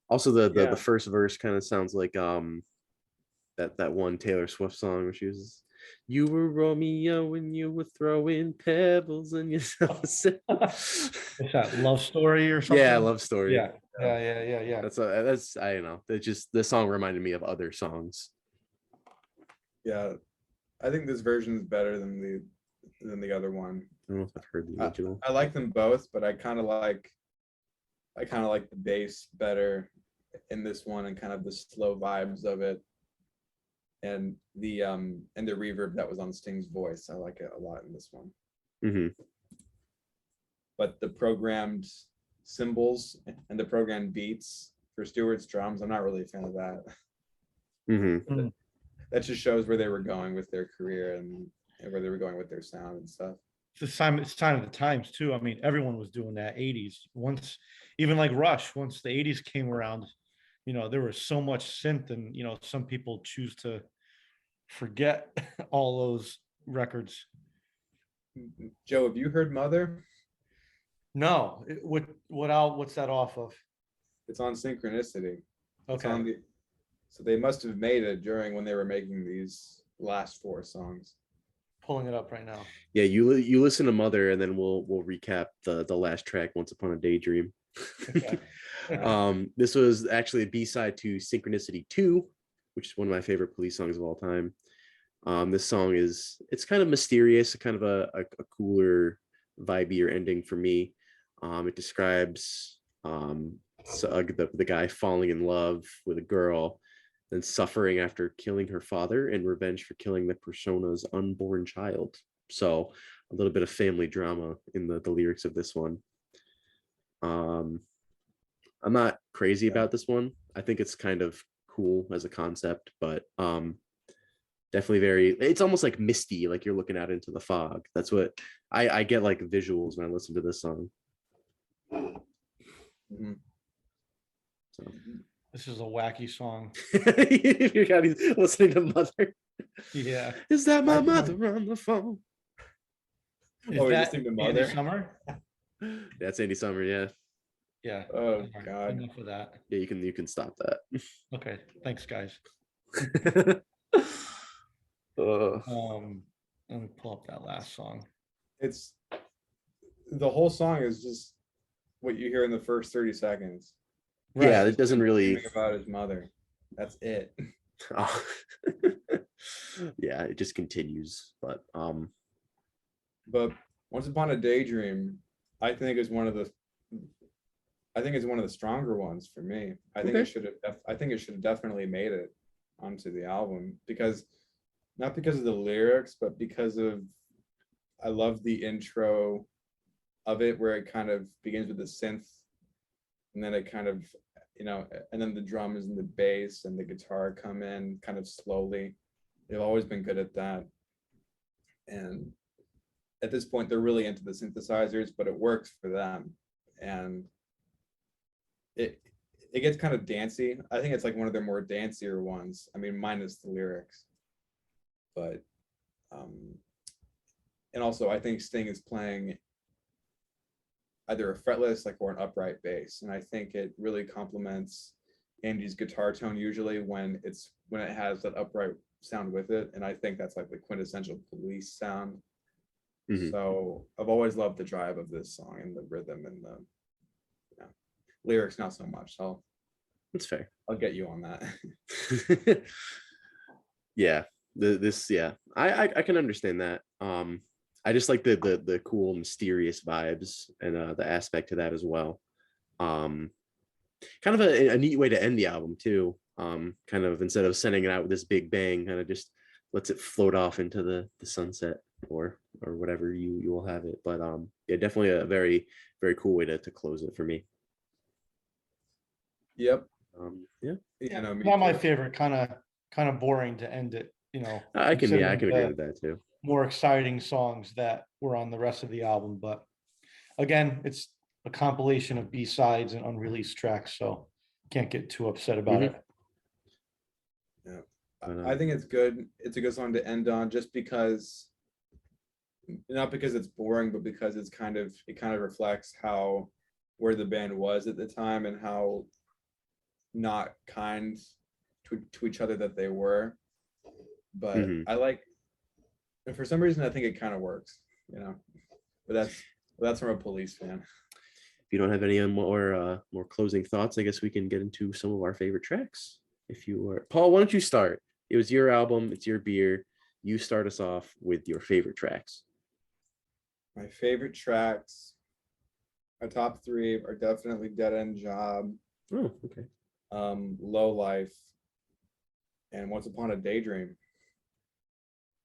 Also, the first verse kind of sounds like that one Taylor Swift song where she was, "You were Romeo when you were throwing pebbles and you." What's that, Love Story or something? Yeah, Love Story. Yeah. That's I don't know. It just, the song reminded me of other songs. Yeah, I think this version is better than the other one. I don't know if I've heard the original. I like them both, but I kind of like the bass better in this one, and kind of the slow vibes of it, and the reverb that was on Sting's voice. I like it a lot in this one. Mm-hmm. But the programmed cymbals and the programmed beats for Stewart's drums, I'm not really a fan of that. Mm-hmm. That just shows where they were going with their career and where they were going with their sound and stuff. It's a sign of the times too. I mean, everyone was doing that 80s. Once, even like Rush, once the 80s came around, there was so much synth, and some people choose to forget all those records. Joe, have you heard Mother? No, what's that off of? It's on Synchronicity. It's Okay. on so they must have made it during when they were making these last 4 songs. Pulling it up right now. Yeah, you listen to Mother, and then we'll recap the last track, Once Upon a Daydream. Okay. This was actually a B-side to Synchronicity 2, which is one of my favorite Police songs of all time. This song it's kind of mysterious, kind of a cooler, vibier ending for me. It describes the guy falling in love with a girl, then suffering after killing her father in revenge for killing the persona's unborn child. So a little bit of family drama in the lyrics of this one. I'm not crazy about this one. I think it's kind of cool as a concept, but definitely it's almost like misty, like you're looking out into the fog. That's what I get like visuals when I listen to this song. Mm-hmm. So. This is a wacky song. You're listening to Mother. Yeah. Is that my mother on the phone? Is you're that listening to Andy Mother? Summer? That's Andy Summer, yeah. Yeah. Oh, All right, God. enough of that. Yeah, you can stop that. Okay. Thanks, guys. Ugh. Let me pull up that last song. It's the whole song is just what you hear in the first 30 seconds. Yeah, it doesn't really Think about his mother. That's it. Oh. Yeah, it just continues. But Once Upon a Daydream, I think is one of the stronger ones for me. I think it should have definitely made it onto the album, because not because of the lyrics, but because of, I love the intro of it, where it kind of begins with the synth, and then it kind of, and then the drums and the bass and the guitar come in kind of slowly. They've always been good at that. And at this point, they're really into the synthesizers, but it works for them. And it gets kind of dancey. I think it's like one of their more dancier ones. I mean, minus the lyrics. But, and also I think Sting is playing either a fretless or an upright bass. And I think it really complements Andy's guitar tone usually when it has that upright sound with it. And I think that's like the quintessential Police sound. Mhm. So I've always loved the drive of this song and the rhythm and the lyrics, not so much. So That's fair. I'll get you on that. Yeah, yeah, I can understand that. I just like the cool mysterious vibes and the aspect to that as well. Kind of a neat way to end the album too. Kind of instead of sending it out with this big bang, kind of just lets it float off into the sunset or whatever you will have it. But yeah, definitely a very cool way to close it for me. Yep. Yeah, You know, me Not my too. favorite, kind of boring to end it, I can agree considering with that too. more exciting songs that were on the rest of the album. But again, it's a compilation of B-sides and unreleased tracks, so can't get too upset about it. Yeah. I think it's good. It's a good song to end on, just because, not because it's boring, but because it kind of reflects where the band was at the time and how not kind to each other that they were. But I like, and for some reason I think it kind of works, but that's from a Police fan. If you don't have any more closing thoughts, I guess we can get into some of our favorite tracks. If you are Paul, why don't you start? It was your album, it's your beer. You start us off with your favorite tracks. My favorite tracks, my top three are definitely Dead End Job, Oh, okay. Low Life, and Once Upon a Daydream.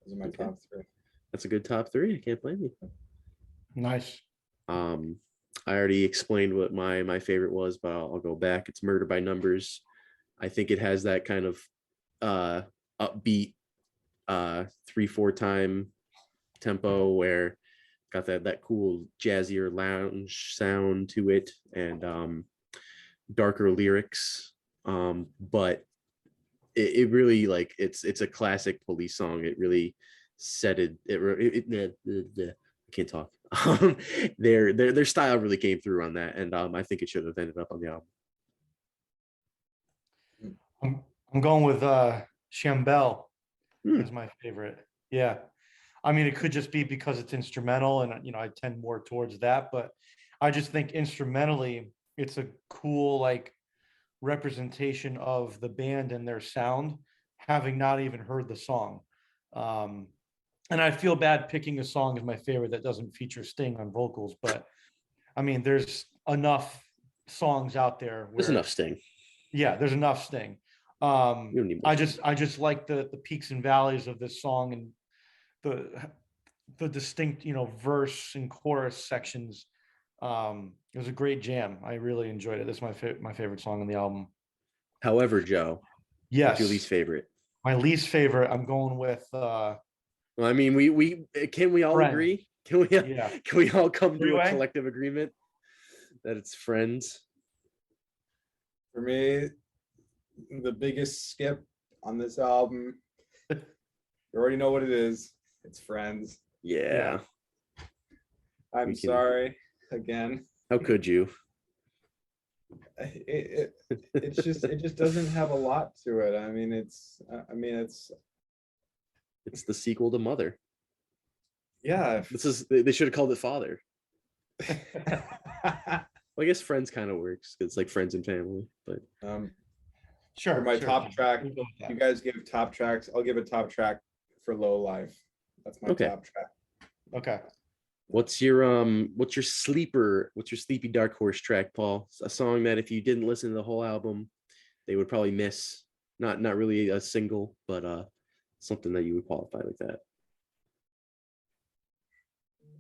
Those are my top three. That's a good top three. I can't blame you. Nice. I already explained what my favorite was, but I'll go back. It's Murder by Numbers. I think it has that kind of upbeat 3/4 time tempo where got that cool jazzier lounge sound to it, and darker lyrics. But it really, like, it's a classic Police song. It really set it. I can't talk. Their style really came through on that, and I think it should have ended up on the album. I'm going with Shambell Hmm. is my favorite. Yeah. I mean, it could just be because it's instrumental and, I tend more towards that, but I just think instrumentally, it's a cool, like, representation of the band and their sound, having not even heard the song. And I feel bad picking a song as my favorite that doesn't feature Sting on vocals, but I mean, there's enough songs out there There's where, enough Sting. yeah, there's enough Sting. You don't need more I just like the peaks and valleys of this song and the distinct, verse and chorus sections. It was a great jam. I really enjoyed it. This is my favorite song on the album. However, Joe, Yes. what's your least favorite? My least favorite, I'm going with Well, I mean, we can we all Friends. agree? Can we Yeah. can we all come to a Freeway? collective agreement that it's Friends? For me, the biggest skip on this album, you already know what it is. It's Friends. Yeah. I'm sorry again. How could you? It just doesn't have a lot to it. I mean, it's It's the sequel to Mother. yeah. They should have called it Father. Well, I guess Friends kind of works. It's like friends and family, but Sure. For my top track, We'll go with that. you guys give top tracks. I'll give a top track for Low Life. That's my Okay. top track. Okay. what's your sleepy dark horse track, Paul? A song that if you didn't listen to the whole album, they would probably miss. Not really a single, but something that you would qualify like that.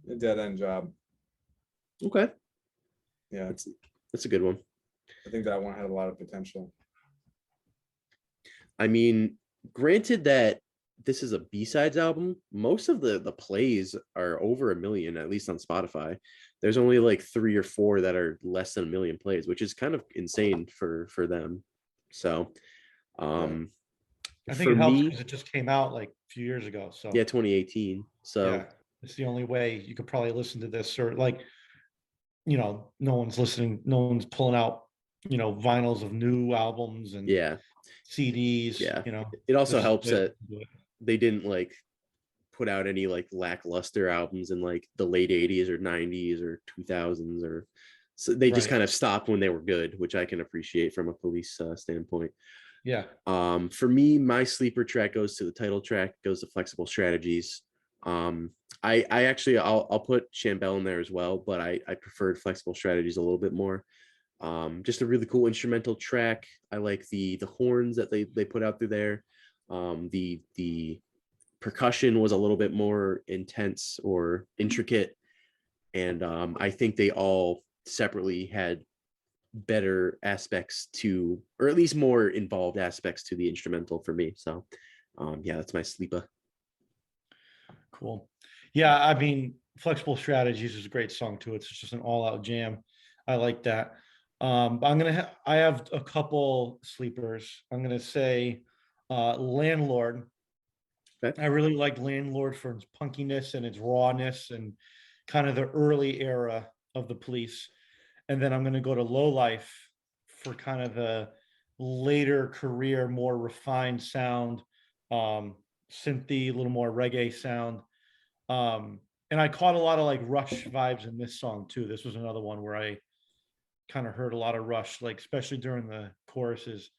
A Dead End Job. Okay. Yeah, That's a good one. I think that one had a lot of potential. I mean, granted that this is a B-sides album, most of the plays are over 1 million, at least on Spotify. There's only like 3 or 4 that are less than 1 million plays, which is kind of insane for them. So I think for it helps me, because it just came out like a few years ago. So yeah, 2018. So yeah, it's the only way you could probably listen to this, or like, no one's listening, no one's pulling out, vinyls of new albums and yeah, CDs. yeah. It also this is helps the way that to do it. they didn't like put out any like lackluster albums in like the late 80s or 90s or 2000s, or so they just Right. kind of stopped when they were good, which I can appreciate from a Police standpoint. Yeah. For me, my sleeper track goes to the title track, goes to Flexible Strategies. I actually I'll put Chambell in there as well, but I preferred Flexible Strategies a little bit more. Just a really cool instrumental track. I like the horns that they put out through there. The percussion was a little bit more intense or intricate, and I think they all separately had better aspects to, or at least more involved aspects to the instrumental for me. So yeah, that's my sleeper. Cool. Yeah, I mean, Flexible Strategies is a great song too. It's just an all-out jam. I like that. But I have a couple sleepers. I'm gonna say Landlord. Okay. I really like Landlord for its punkiness and its rawness and kind of the early era of the Police. And then I'm gonna go to Low Life for kind of the later career, more refined sound, synthy, a little more reggae sound. And I caught a lot of like Rush vibes in this song too. This was another one where I kind of heard a lot of Rush, like especially during the choruses.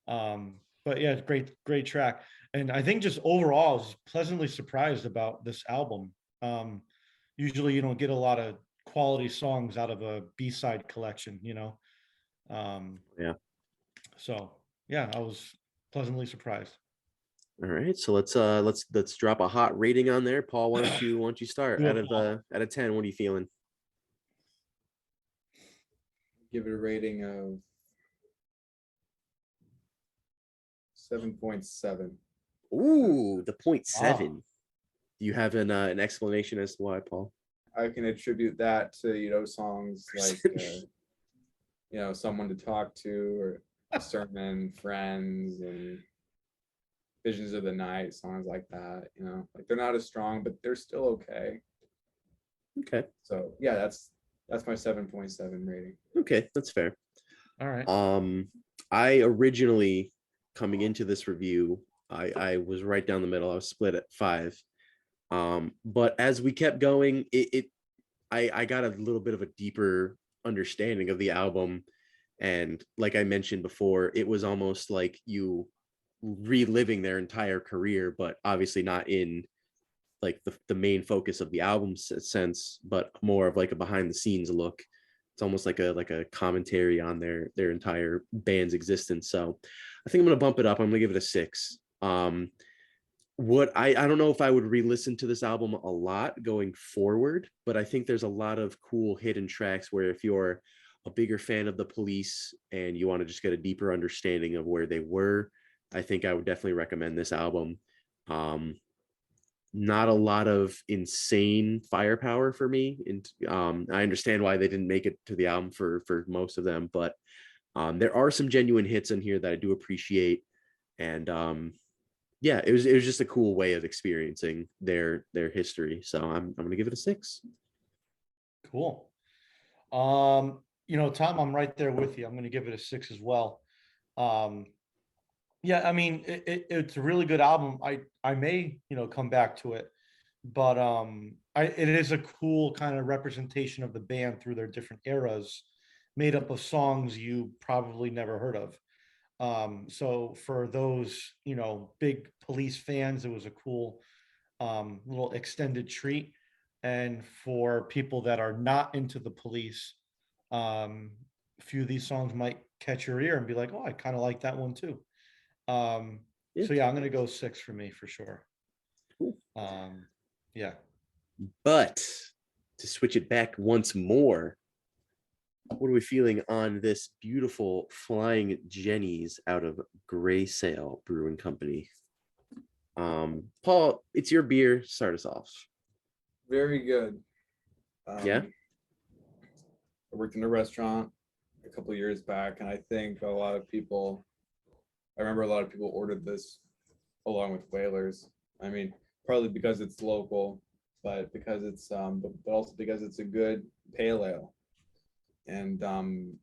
But yeah, it's great track. And I think just overall, I was pleasantly surprised about this album. Usually you don't get a lot of quality songs out of a B-side collection, you know. Yeah. So yeah, I was pleasantly surprised. All right, so let's drop a hot rating on there. Paul, why don't you start? Do Out it, of Paul. out of 10, what are you feeling? Give it a rating of 7.7. Ooh, the 0.7. Wow. Do you have an explanation as to why, Paul? I can attribute that to, songs like, Someone to Talk To, or A Sermon, Friends, and Visions of the Night, songs like that. Like they're not as strong, but they're still okay. Okay. So yeah, that's my 7.7 rating. Okay, that's fair. All right. I originally, coming into this review, I was right down the middle. I was split at 5. But as we kept going, I got a little bit of a deeper understanding of the album. And like I mentioned before, it was almost like you reliving their entire career, but obviously not in like the main focus of the album sense, but more of like a behind the scenes look. It's almost like a commentary on their entire band's existence. So I think I'm gonna bump it up. I'm gonna give it a 6. What I don't know if I would re-listen to this album a lot going forward, but I think there's a lot of cool hidden tracks where if you're a bigger fan of the Police and you want to just get a deeper understanding of where they were, I think I would definitely recommend this album. Not a lot of insane firepower for me, and I understand why they didn't make it to the album for most of them, but there are some genuine hits in here that I do appreciate, and yeah, it was just a cool way of experiencing their history. So I'm gonna give it a 6. Cool. Tom, I'm right there with you. I'm going to give it a 6 as well. Yeah, I mean, it's a really good album. I may, come back to it, but it is a cool kind of representation of the band through their different eras, made up of songs you probably never heard of. So for those, big Police fans, it was a cool little extended treat. And for people that are not into the Police, a few of these songs might catch your ear and be like, oh, I kind of like that one too. Yeah. So yeah, I'm gonna go 6 for me for sure. Cool. Yeah. But to switch it back once more, what are we feeling on this beautiful Flying Jennies out of Grey Sail Brewing Company? Paul, it's your beer. Start us off. Very good. Yeah. I worked in a restaurant a couple of years back, and I think I remember a lot of people ordered this along with Whalers. I mean, partly because it's local, but because it's but also because it's a good pale ale. And and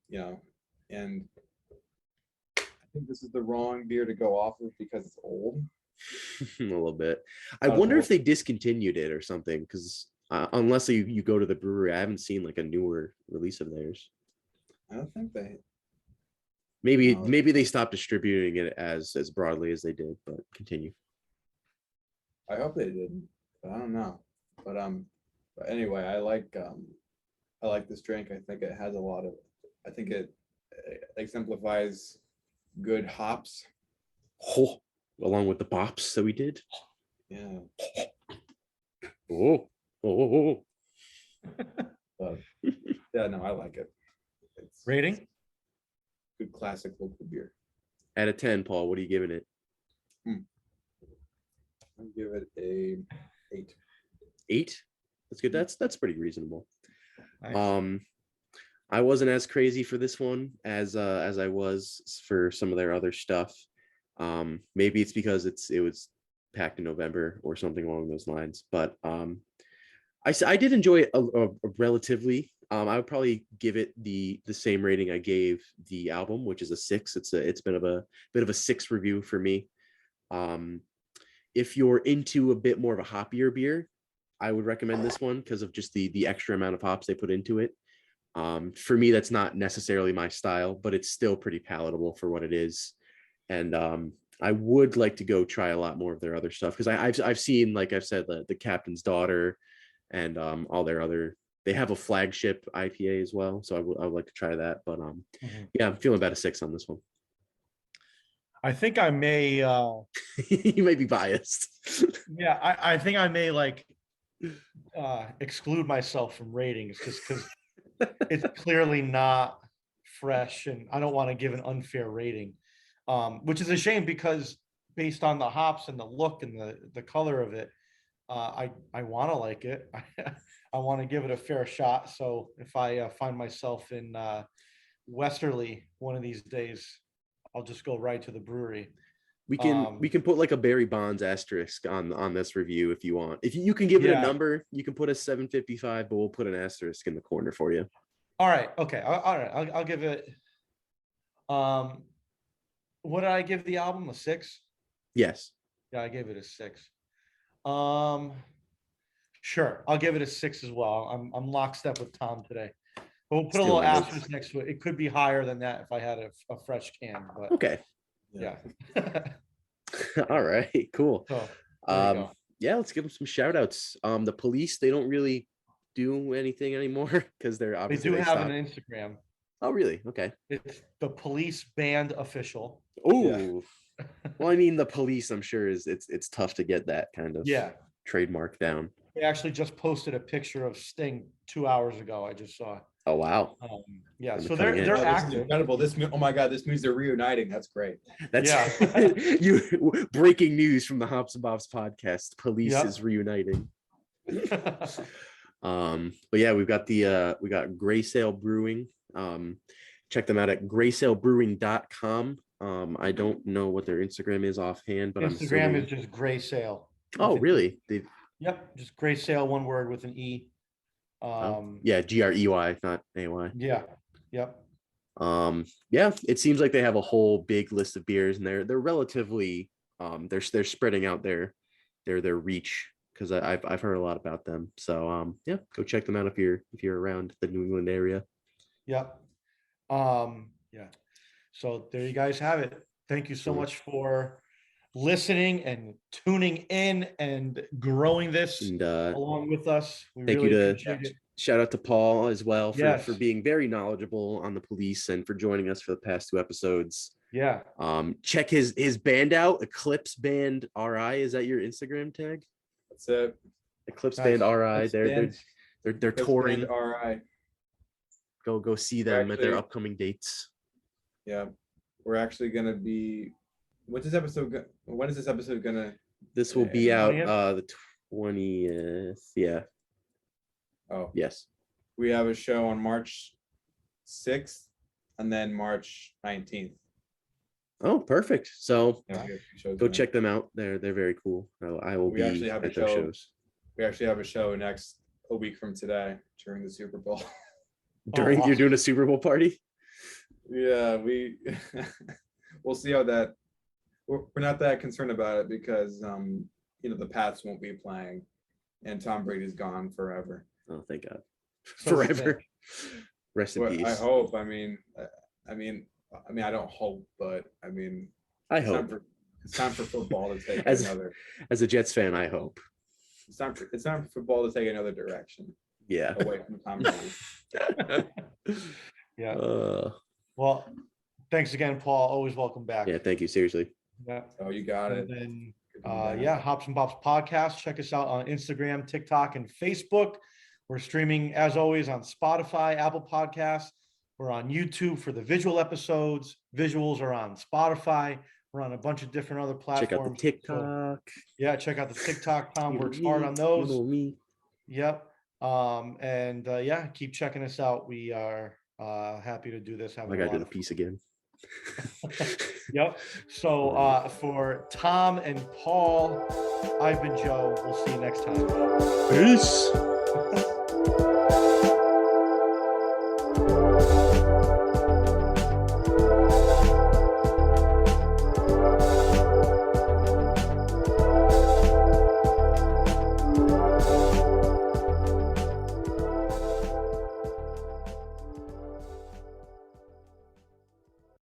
I think this is the wrong beer to go off of because it's old. A little bit. I Not a wonder if whole- they discontinued it or something, because unless you go to the brewery, I haven't seen like a newer release of theirs. I don't think they. Maybe No. maybe they stopped distributing it as broadly as they did, but continue. I hope they didn't, but I don't know. But anyway, I like this drink. I think it has a lot of. I think it exemplifies good hops. Oh, along with the bops that we did. Yeah. Oh, oh. But yeah, no, I like it. It's Rating? good classic local beer. Out of 10, Paul, what are you giving it? I'll give it a 8. 8? That's good. That's pretty reasonable. Nice. I wasn't as crazy for this one as I was for some of their other stuff. Maybe it's because it was packed in November or something along those lines. But I did enjoy it a relatively. I would probably give it the same rating I gave the album, which is a 6. It's been a bit of a 6 review for me. If you're into a bit more of a hoppier beer, I would recommend this one because of just the extra amount of hops they put into it. For me, that's not necessarily my style, but it's still pretty palatable for what it is. And I would like to go try a lot more of their other stuff because I've seen, like I've said, the Captain's Daughter and all their other. They have a flagship IPA as well, so I would like to try that. But yeah, I'm feeling about a 6 on this one. I think I may. You may be biased. Yeah, I think I may like exclude myself from ratings just because it's clearly not fresh, and I don't want to give an unfair rating, which is a shame because based on the hops and the look and the color of it, I want to like it. I want to give it a fair shot. So if I find myself in Westerly one of these days, I'll just go right to the brewery. We can put like a Barry Bonds asterisk on this review if you want. If you can give it a number, you can put a 755, but we'll put an asterisk in the corner for you. All right. Okay. All right. I'll give it. What did I give the album? A 6? Yes. Yeah, I gave it a 6. Sure. I'll give it a 6 as well. I'm lockstep with Tom today. But we'll put a little asterisk next to it. It could be higher than that if I had a fresh can. But okay. Yeah. All right. Cool. So, there you go. Yeah, let's give them some shout outs. The police, they don't really do anything anymore because they're They obviously do have stopped. an Instagram. Oh, really? Okay. It's the Police Band Official. Oh, well, I mean, the police, I'm sure it's tough to get that kind of trademark down. They actually just posted a picture of Sting 2 hours ago. I just saw. Oh, wow. Yeah, And so they're they're This is active. incredible. Oh my god, this means they're reuniting. That's great. That's you breaking news from the Hops and Bops podcast. Police is reuniting. But yeah, we got 𝙁𝙡𝙮𝙣 Brewing. Check them out at 𝙁𝙡𝙮𝙣𝙍.com. I don't know what their Instagram is offhand, but Instagram is just 𝙁𝙡𝙮. Oh, really? Yep, just 𝙁𝙮, one word with an E. Yeah, GREY, not AY. Yeah. Yep. Yeah, it seems like they have a whole big list of beers, and they're relatively they're spreading out their reach because I've heard a lot about them. So yeah, go check them out if you're around the New England area. Yep. Yeah. So there you guys have it. Thank you so much for listening and tuning in and growing this along with us. We thank really you to appreciate it. shout out to Paul as well for Yes. being very knowledgeable on the police and for joining us for the past 2 episodes. Yeah. Check his band out, Eclipse Band RI. Is that your Instagram tag? That's it. Eclipse Band RI. They're touring. RI. Go see them at their upcoming dates. Yeah, we're actually gonna be. When is this episode gonna? This will be out the 20th. Yeah. Oh yes. We have a show on March 6th and then March 19th. Oh, perfect. So go check check them out. They're very cool. I will be at those shows. We actually have a show a week from today during the Super Bowl. You're doing a Super Bowl party? Yeah, we'll see how we're not that concerned about it because the Pats won't be playing, and Tom Brady's gone forever. Oh, thank God. So Forever. Rest in Well, peace. I hope. I mean, I don't hope, but I mean, I it's hope. it's time for football to take As- another. As a Jets fan, I hope. It's time for football to take another direction Yeah. away from Tom Brady. Yeah. Well, thanks again, Paul. Always welcome back. yeah, thank you. Seriously. Yeah. Oh, you got And it. then, Good to be back. yeah, Hops and Bops podcast. Check us out on Instagram, TikTok, and Facebook. We're streaming, as always, on Spotify, Apple Podcasts. We're on YouTube for the visual episodes. Visuals are on Spotify. We're on a bunch of different other platforms. Check out the TikTok. Yeah, check out the TikTok. Tom You know works hard me, on those. You know me. Yep. And yeah, keep checking us out. We are happy to do this. I Having a gotta lot do the of piece again. Yep. So for Tom and Paul, I've been Joe. We'll see you next time. Peace.